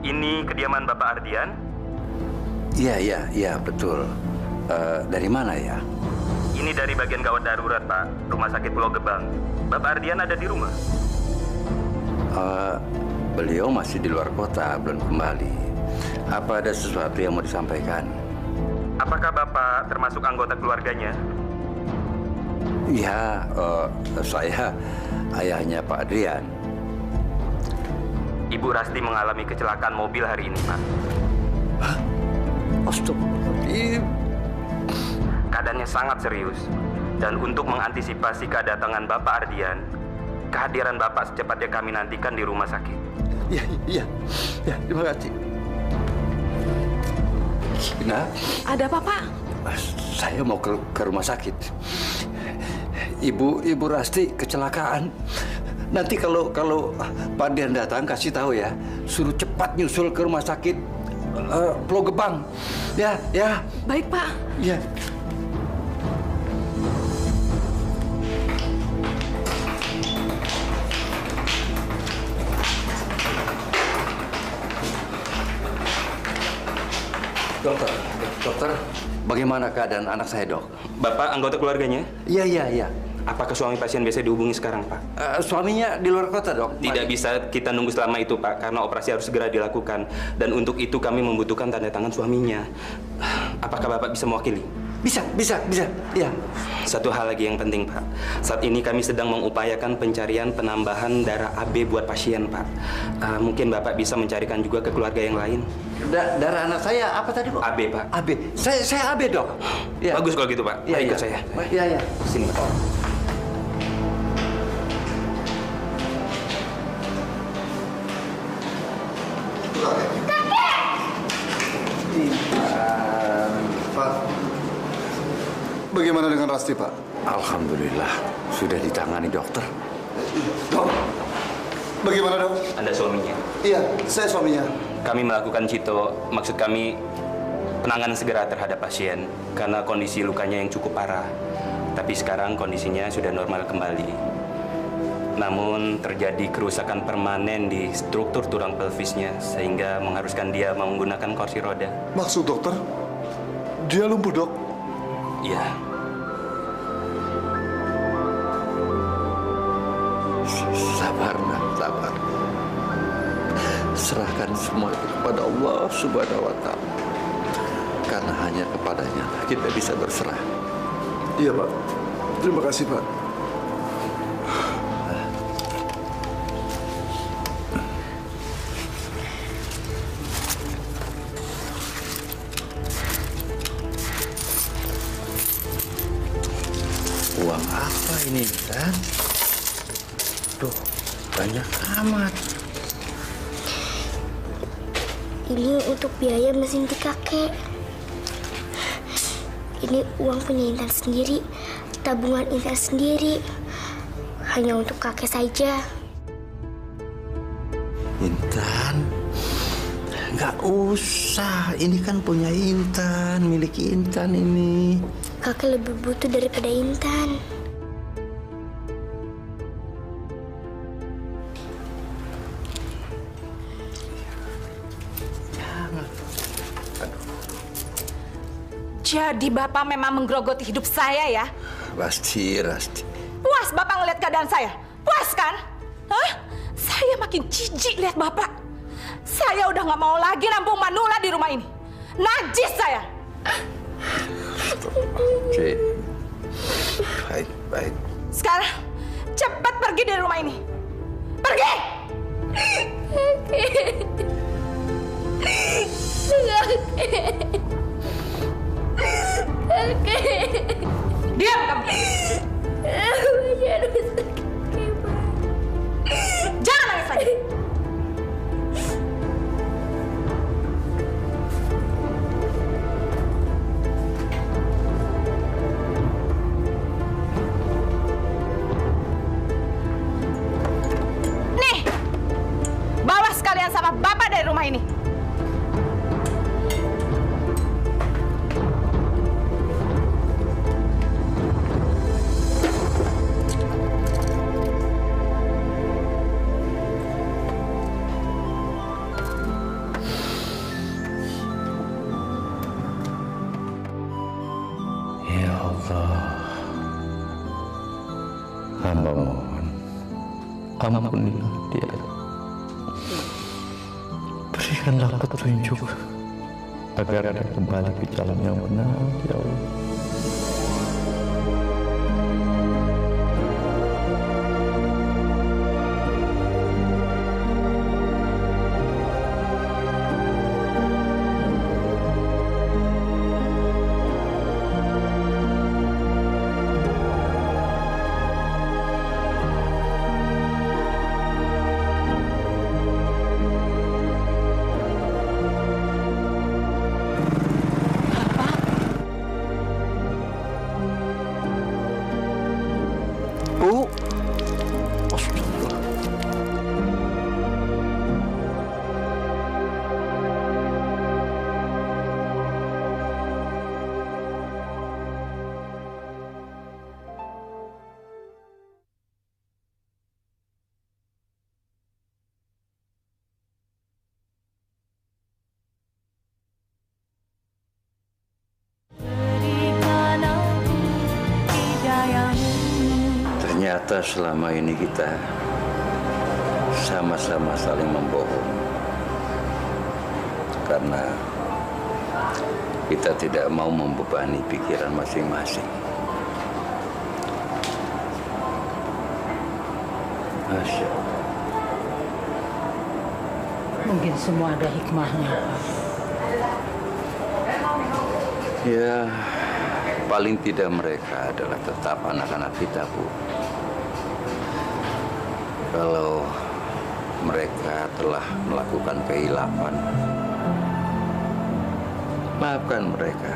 Ini kediaman Bapak Ardian? Iya, betul. Dari mana ya? Ini dari bagian gawat darurat, Pak. Rumah Sakit Pulau Gebang. Bapak Ardian ada di rumah? Beliau masih di luar kota, belum kembali. Apa ada sesuatu yang mau disampaikan? Apakah Bapak termasuk anggota keluarganya? Iya, saya ayahnya Pak Adrian. Ibu Rasti mengalami kecelakaan mobil hari ini, Pak. Hah? Astagfirullahaladzim. Keadaannya sangat serius. Dan untuk mengantisipasi kedatangan Bapak Ardian, kehadiran Bapak secepatnya kami nantikan di rumah sakit. Iya, terima kasih. Nah, ada apa, Pak? Saya mau ke rumah sakit. Ibu Rasti kecelakaan. Nanti kalau Pak Dian datang, kasih tahu ya, suruh cepat nyusul ke rumah sakit Pulau Gebang. Ya. Baik, Pak. Ya. Dokter, bagaimana keadaan anak saya, Dok? Bapak anggota keluarganya? Iya. Apakah suami pasien bisa dihubungi sekarang, Pak? Suaminya di luar kota, Dok. Tidak bisa kita nunggu selama itu, Pak, karena operasi harus segera dilakukan. Dan untuk itu kami membutuhkan tanda tangan suaminya. Apakah Bapak bisa mewakili? Bisa. Iya. Satu hal lagi yang penting, Pak. Saat ini kami sedang mengupayakan pencarian penambahan darah AB buat pasien, Pak. Mungkin Bapak bisa mencarikan juga ke keluarga yang lain. Darah anak saya apa tadi, Pak? AB, Pak. AB. Saya AB, Dok. Ya. Bagus kalau gitu, Pak. Iya, Ikut saya. Iya. Sini, Pak. Pak, bagaimana dengan Rasti, Pak? Alhamdulillah, sudah ditangani dokter. Dok, bagaimana, Dok? Anda suaminya? Iya, saya suaminya. Kami melakukan cito, maksud kami penanganan segera terhadap pasien karena kondisi lukanya yang cukup parah. Tapi sekarang kondisinya sudah normal kembali. Namun terjadi kerusakan permanen di struktur tulang pelvisnya sehingga mengharuskan dia menggunakan kursi roda. Maksud dokter, dia lumpuh, Dok? Iya. Sabar, nak, sabar. Serahkan semua itu kepada Allah Subhanahu wa Ta'ala. Karena hanya kepadanya kita bisa berserah. Iya, Pak. Terima kasih, Pak. Uang apa ini, Dan? Tuh, banyak amat. Ini untuk biaya mesin di kakek. Ini uang punya Intan sendiri, tabungan Intan sendiri. Hanya untuk kakek saja. Intan, nggak usah. Ini kan punya Intan, milik Intan ini. Kakek lebih butuh daripada Intan. Jadi Bapak memang menggerogoti hidup saya ya? Rasti. Puas Bapak ngeliat keadaan saya? Puas kan? Hah? Saya makin jijik lihat Bapak. Saya udah nggak mau lagi nampung Manula di rumah ini. Najis saya. Oke. Baik. Sekarang cepat pergi dari rumah ini. Pergi! Diam kamu. Jangan nangis lagi. Nih, bawa sekalian sama Bapak dari rumah ini. Ya Allah, hamba mohon, ampunilah dia. Berikanlah petunjuk agar dia kembali ke jalan yang benar, ya Allah. Ternyata selama ini kita sama-sama saling membohong. Karena kita tidak mau membebani pikiran masing-masing. Masya Allah. Mungkin semua ada hikmahnya. Ya, paling tidak mereka adalah tetap anak-anak kita, Bu. Kalau mereka telah melakukan kehilapan, maafkan mereka.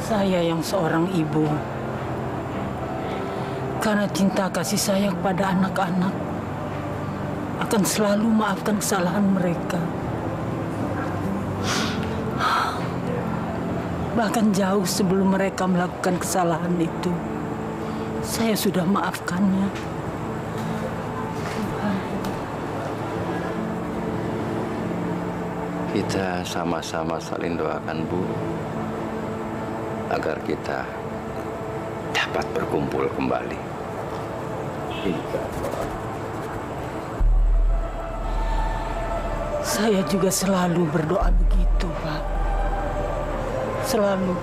Saya yang seorang ibu, karena cinta kasih saya kepada anak-anak, akan selalu maafkan kesalahan mereka. Bahkan jauh sebelum mereka melakukan kesalahan itu, saya sudah maafkannya. Kita sama-sama saling doakan, Bu, agar kita dapat berkumpul kembali. Saya juga selalu berdoa begitu, Pak. Selalu.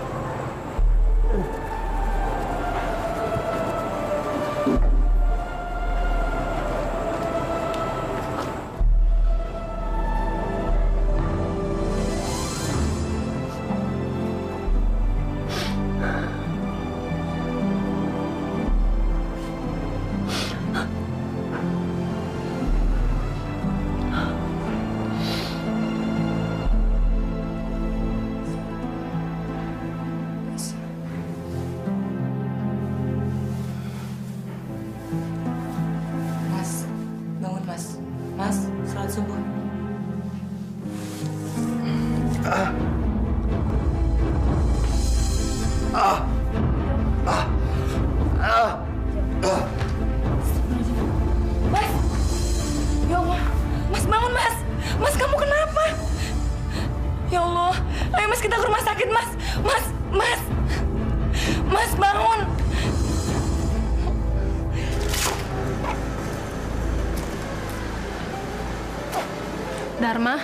Dharma,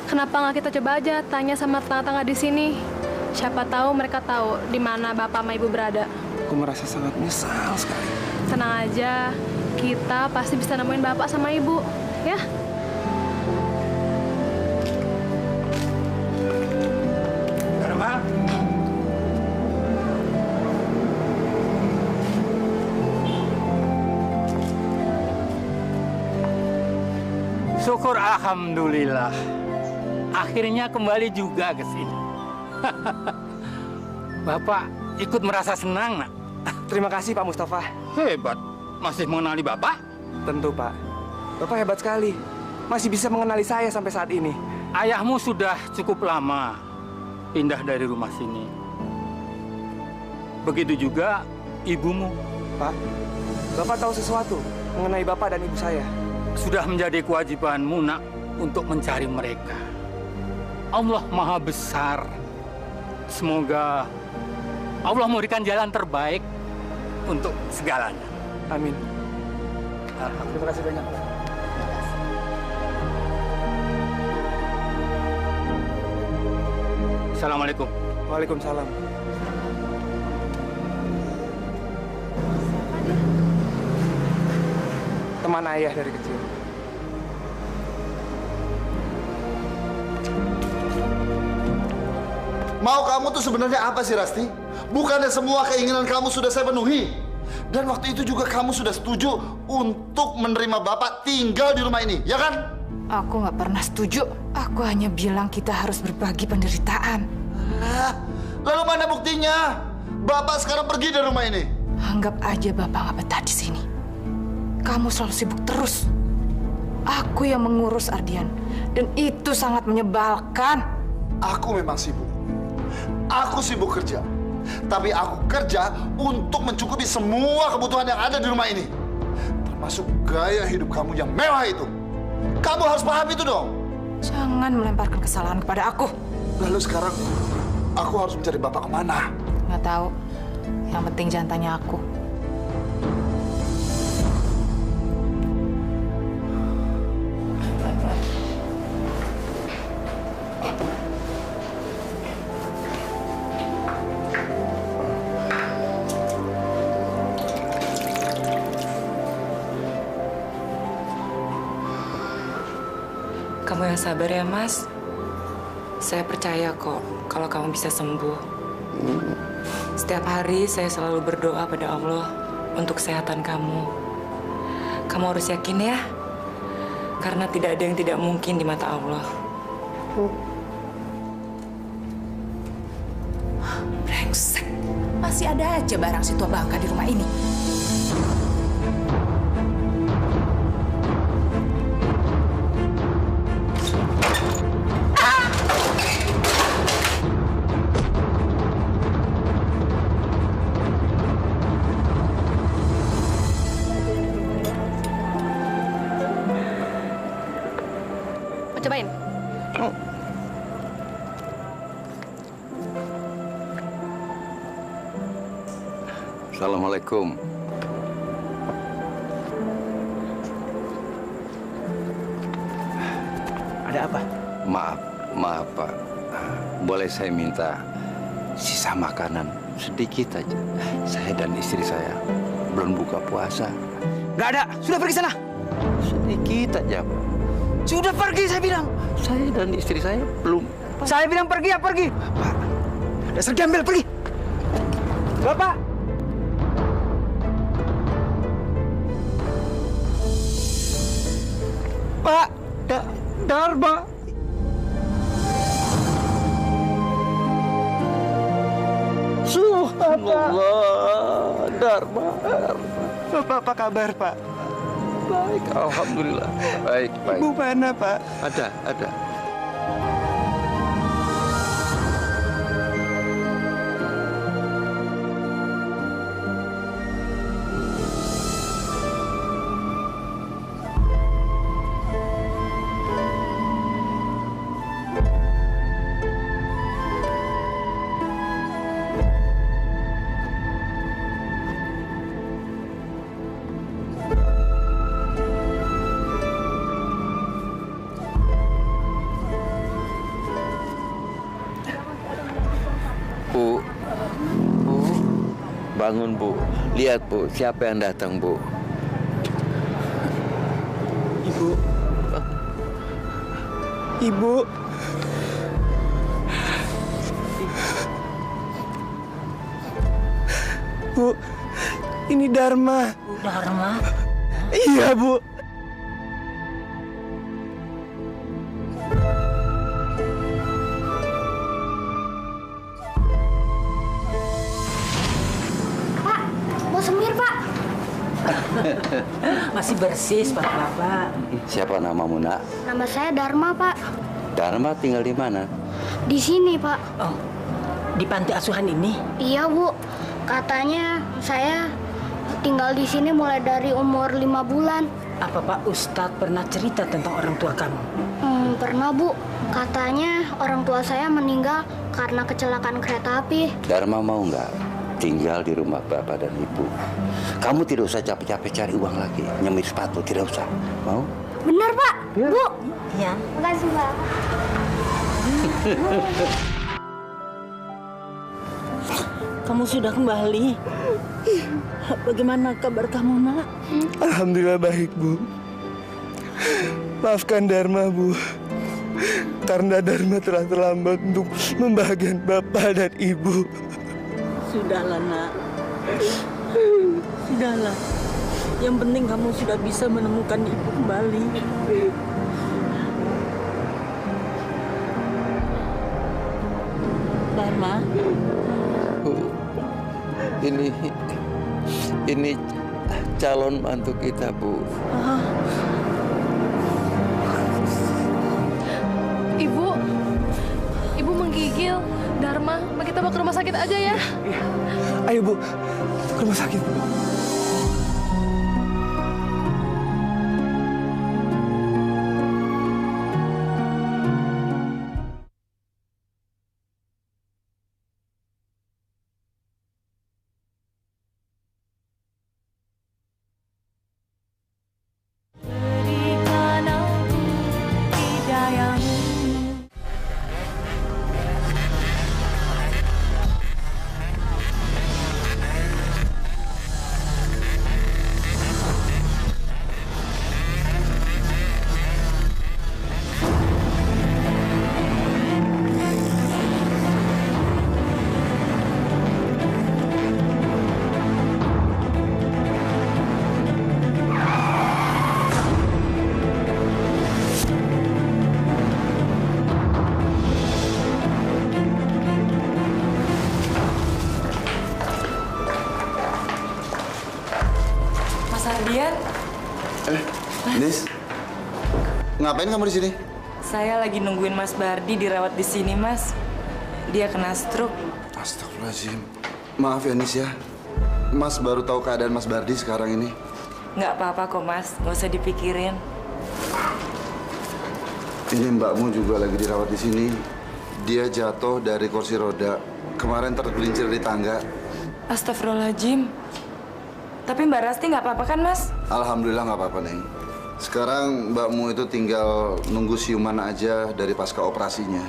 kenapa nggak kita coba aja tanya sama tetangga-tetangga di sini? Siapa tahu mereka tahu di mana bapak sama ibu berada. Aku merasa sangat menyesal sekali. Tenang aja, kita pasti bisa nemuin bapak sama ibu, ya? Dharma. Syukur alhamdulillah. Akhirnya kembali juga ke sini. Bapak ikut merasa senang, Nak. Terima kasih, Pak Mustafa. Hebat. Masih mengenali Bapak? Tentu, Pak. Bapak hebat sekali. Masih bisa mengenali saya sampai saat ini. Ayahmu sudah cukup lama pindah dari rumah sini. Begitu juga ibumu. Pak, Bapak tahu sesuatu mengenai Bapak dan ibu saya? Sudah menjadi kewajibanmu, Nak, untuk mencari mereka. Allah Maha Besar. Semoga Allah memberikan jalan terbaik untuk segalanya. Amin. Terima kasih banyak, Pak. Assalamualaikum. Waalaikumsalam. Teman ayah dari kecil. Mau kamu tuh sebenarnya apa sih, Rasti? Bukannya semua keinginan kamu sudah saya penuhi. Dan waktu itu juga kamu sudah setuju untuk menerima Bapak tinggal di rumah ini, ya kan? Aku nggak pernah setuju. Aku hanya bilang kita harus berbagi penderitaan. Lalu mana buktinya? Bapak sekarang pergi dari rumah ini. Anggap aja Bapak nggak betah di sini. Kamu selalu sibuk terus. Aku yang mengurus Ardian. Dan itu sangat menyebalkan. Aku memang sibuk. Aku sibuk kerja. Tapi aku kerja untuk mencukupi semua kebutuhan yang ada di rumah ini. Termasuk gaya hidup kamu yang mewah itu. Kamu harus paham itu dong. Jangan melemparkan kesalahan kepada aku. Lalu sekarang aku harus mencari Bapak kemana? Nggak tahu. Yang penting jangan tanya aku. Kamu yang sabar ya, Mas. Saya percaya kok kalau kamu bisa sembuh. Setiap hari saya selalu berdoa pada Allah untuk kesehatan kamu. Kamu harus yakin ya, karena tidak ada yang tidak mungkin di mata Allah. Brengsek. Masih ada aja barang si tua bangka di rumah ini. Mau cobain? Assalamualaikum. Ada apa? Maaf Pak. Boleh saya minta sisa makanan sedikit aja? Saya dan istri saya belum buka puasa. Nggak ada. Sudah pergi sana. Sedikit aja Pak. Sudah pergi saya bilang. Saya dan istri saya belum. Saya bilang pergi ya pergi. Pak. Dasar gembel pergi. Bapak. Pak. Dharma. Subhanallah. Dharma. Bapak apa kabar, Pak? Baik, alhamdulillah. Baik. Ibu mana, Pak? Ada. Bu, bangun Bu. Lihat Bu, siapa yang datang Bu? Ibu. Ibu. Bu, ini Dharma. Dharma? Iya, Bu. Mau semir, Pak. Masih bersih sepatu Bapak. Siapa namamu, Nak? Nama saya Dharma, Pak. Dharma tinggal di mana? Di sini, Pak. Oh, di panti asuhan ini? Iya, Bu. Katanya saya tinggal di sini mulai dari umur 5 bulan. Apa Pak Ustadz pernah cerita tentang orang tua kamu? Pernah, Bu. Katanya orang tua saya meninggal karena kecelakaan kereta api. Dharma mau nggak tinggal di rumah Bapak dan Ibu? Kamu tidak usah capek-capek cari uang lagi, nyemir sepatu, tidak usah. Mau? Benar, Pak. Bu. Ya. Makasih, Pak. Kamu sudah kembali. Bagaimana kabar kamu, Nak? Alhamdulillah baik, Bu. Maafkan Dharma, Bu. Karena Dharma telah terlambat untuk membahagiakan Bapak dan Ibu. Sudahlah, Nak. Sudahlah. Yang penting kamu sudah bisa menemukan ibu kembali. Dharma. Bu, ini calon mantu kita, Bu. Ibu menggigil. Dharma, kita bawa ke rumah sakit aja ya. Ayo, Bu. Ke rumah sakit. Nis, ngapain kamu di sini? Saya lagi nungguin Mas Bardi dirawat di sini, Mas. Dia kena stroke. Astagfirullahaladzim. Maaf ya, Nis ya. Mas baru tahu keadaan Mas Bardi sekarang ini. Nggak apa-apa kok, Mas. Nggak usah dipikirin. Ini mbakmu juga lagi dirawat di sini. Dia jatuh dari kursi roda. Kemarin tergelincir di tangga. Astagfirullahaladzim. Tapi Mbak Rasti nggak apa-apa kan, Mas? Alhamdulillah nggak apa-apa, Neng. Sekarang mbakmu itu tinggal nunggu siuman aja dari pasca operasinya.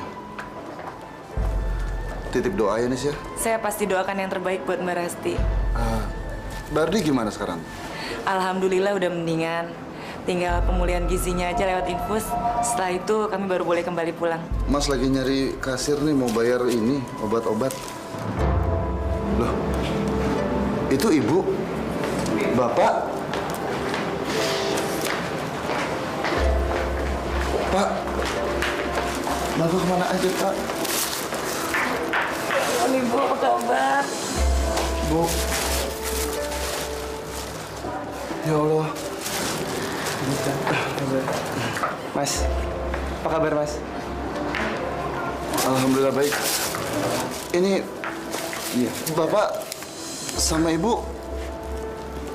Titip doa ya, Nis ya. Saya pasti doakan yang terbaik buat Mbak Rasti. Bardi gimana sekarang? Alhamdulillah udah mendingan. Tinggal pemulihan gizinya aja lewat infus. Setelah itu kami baru boleh kembali pulang. Mas lagi nyari kasir nih, mau bayar ini, obat-obat. Loh, itu ibu? Bapak? Pak? Bapak kemana aja, Pak? Ibu, apa kabar? Bu. Ya Allah. Mas, apa kabar, Mas? Alhamdulillah baik. Ini Bapak sama Ibu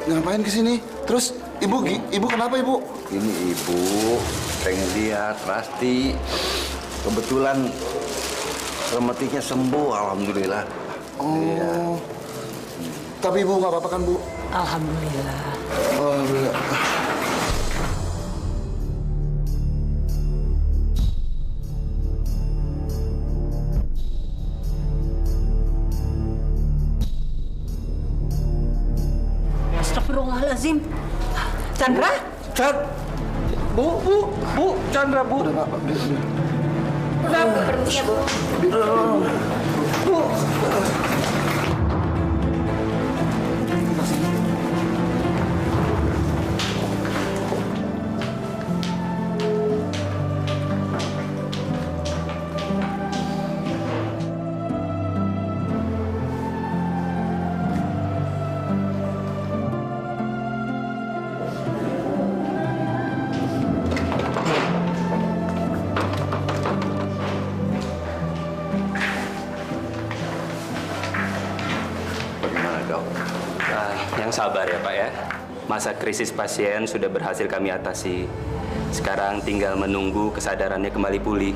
ngapain ke sini? Terus Ibu kenapa, Ibu? Ini Ibu pengen lihat Rasti. Kebetulan rematiknya sembuh, alhamdulillah. Oh. Iya. Tapi Ibu nggak apa-apa kan, Bu? Alhamdulillah. Alhamdulillah. Astagfirullahaladzim. Chandra? Bu, Chandra, Bu. Udah, Pak. Kenapa? Permisi ya, Bu. Bu. Yang sabar ya Pak ya. Masa krisis pasien sudah berhasil kami atasi. Sekarang tinggal menunggu kesadarannya kembali pulih.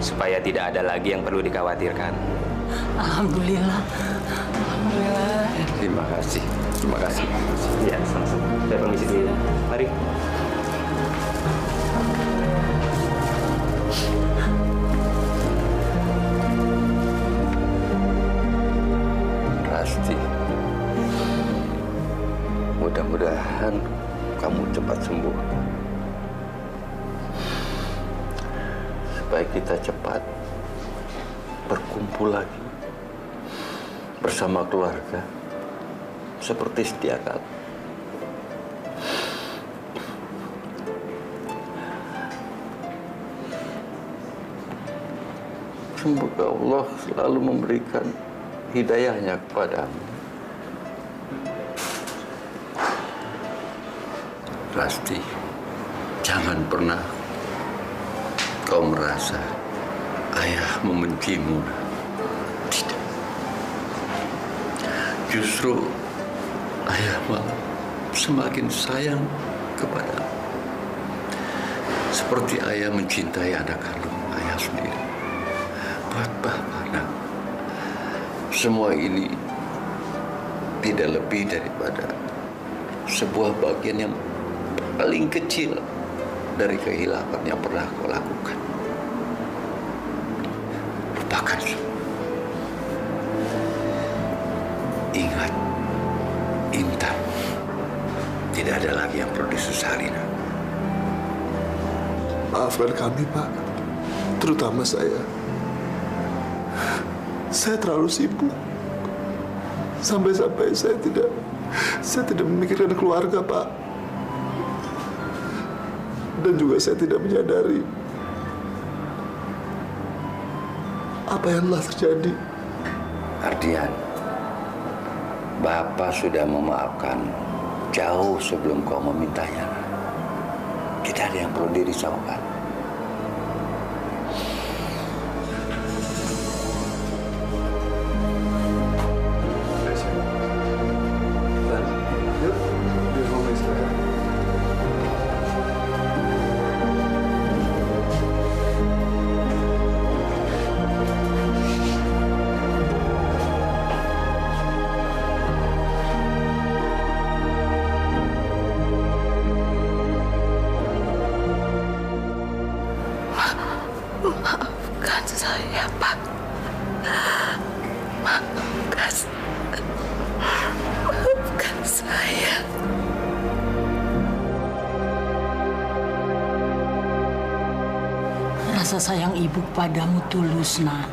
Supaya tidak ada lagi yang perlu dikhawatirkan. Alhamdulillah. Alhamdulillah. Terima kasih. Terima kasih. Ya, sama-sama. Saya permisi dulu. Mari. Rasti. Mudah-mudahan kamu cepat sembuh. Supaya kita cepat berkumpul lagi bersama keluarga seperti sedia kala. Semoga Allah selalu memberikan hidayahnya kepadamu. Rasti, jangan pernah kau merasa ayah membencimu. Tidak. Justru ayah malah semakin sayang kepadamu. Seperti ayah mencintai anak kandung ayah sendiri. Buat Bapak, semua ini tidak lebih daripada sebuah bagian yang paling kecil dari kehilangan yang pernah kau lakukan. Lupakan semua. Ingat, Intan tidak ada lagi yang perlu disesali. Maafkan kami, Pak. Terutama saya. Saya terlalu sibuk. Sampai-sampai saya tidak memikirkan keluarga, Pak. Dan juga saya tidak menyadari apa yang telah terjadi. Ardian, Bapak sudah memaafkan jauh sebelum kau memintanya. Tidak ada yang perlu dirisaukan. Maafkan saya, Pak. Maafkan saya. Rasa sayang ibu padamu tulus, nak.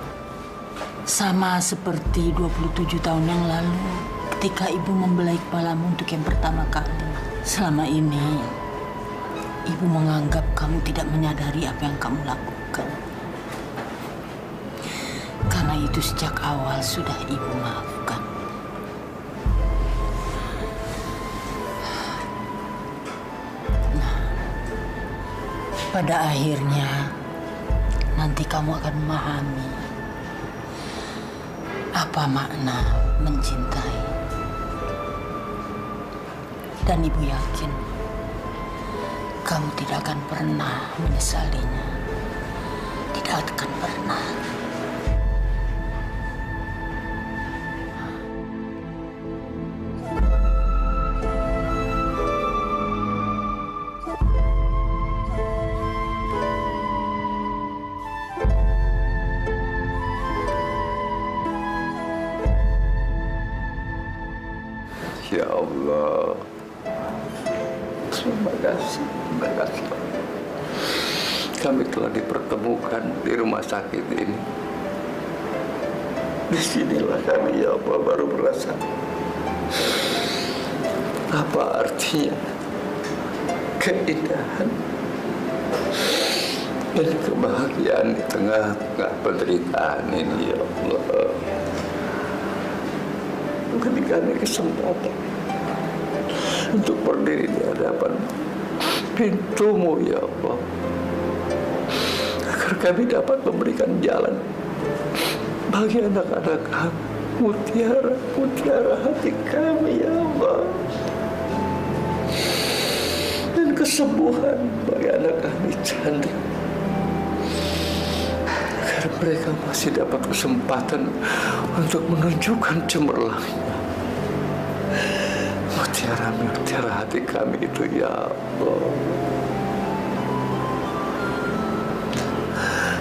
Sama seperti 27 tahun yang lalu ketika ibu membelai kepalamu untuk yang pertama kali. Selama ini, ibu menganggap kamu tidak menyadari apa yang kamu lakukan. Karena itu sejak awal sudah ibu maafkan. Nah, pada akhirnya nanti kamu akan memahami apa makna mencintai. Dan ibu yakin kamu tidak akan pernah menyesalinya. Tidak akan pernah. Ya Allah, terima kasih. Kami telah dipertemukan di rumah sakit ini. Disinilah kami, ya Allah, baru merasa apa artinya keindahan dan kebahagiaan di tengah-tengah penderitaan ini, ya Allah. Ketika ada kesempatan untuk berdiri di hadapan pintu-Mu, ya Allah, agar kami dapat memberikan jalan bagi anak-anak kami, mutiara hati kami, ya Allah, dan kesembuhan bagi anak kami, Chandra, agar mereka masih dapat kesempatan untuk menunjukkan cemerlangnya mutiara hati kami itu, ya Allah.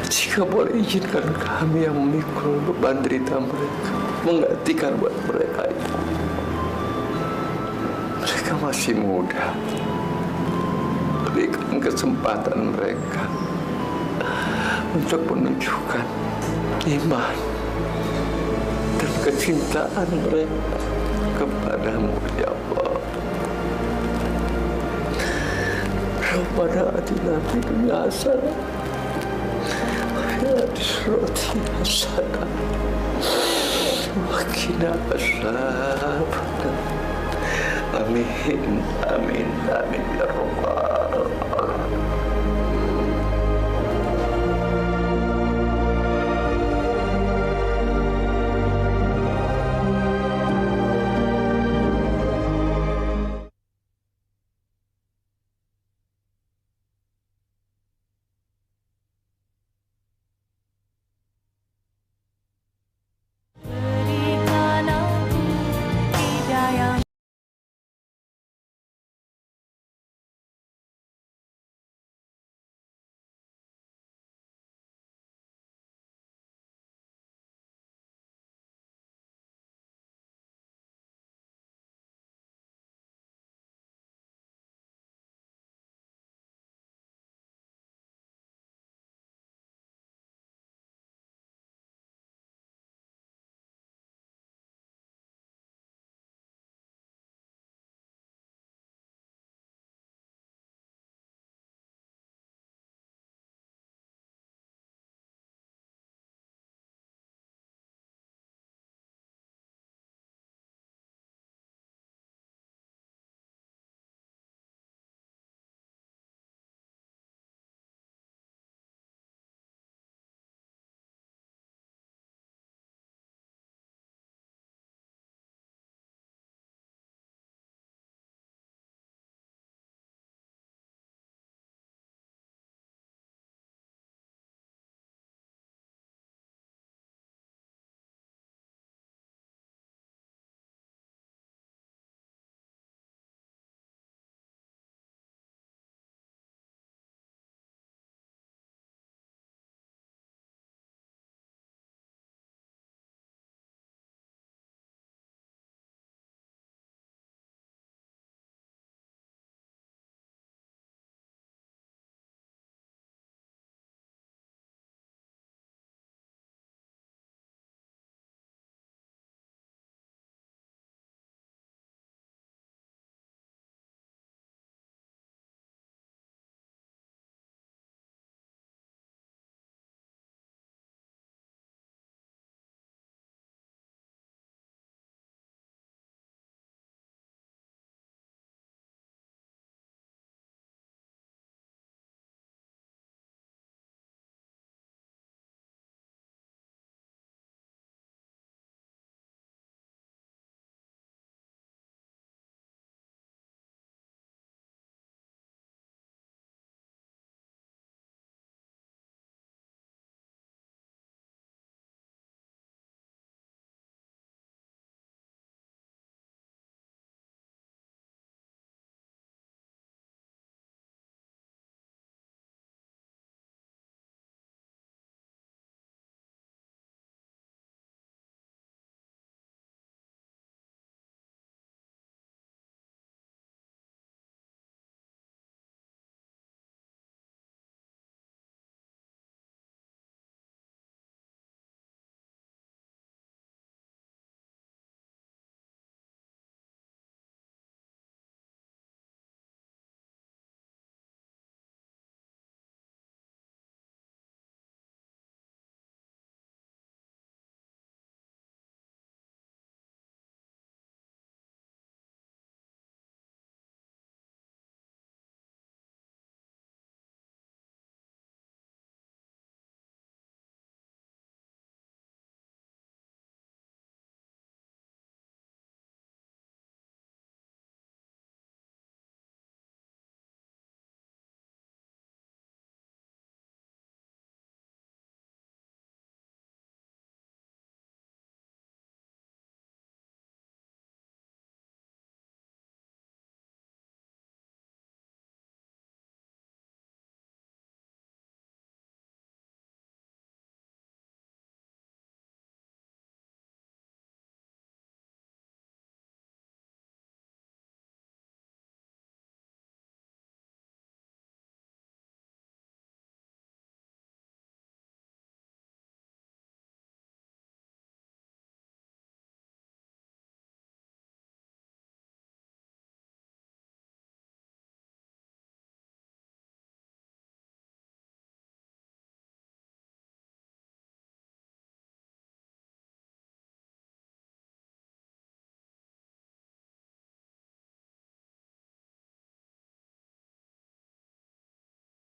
Jika boleh izinkan kami yang memikul beban derita mereka, menggantikan buat mereka itu. Mereka masih muda. Berikan kesempatan mereka untuk menunjukkan iman dan kecintaan mereka kepadamu, ya Allah. Rabbana atina fid dunya hasanah wa fil akhirati hasanah wa qina adzabannar. Amin, amin, amin, ya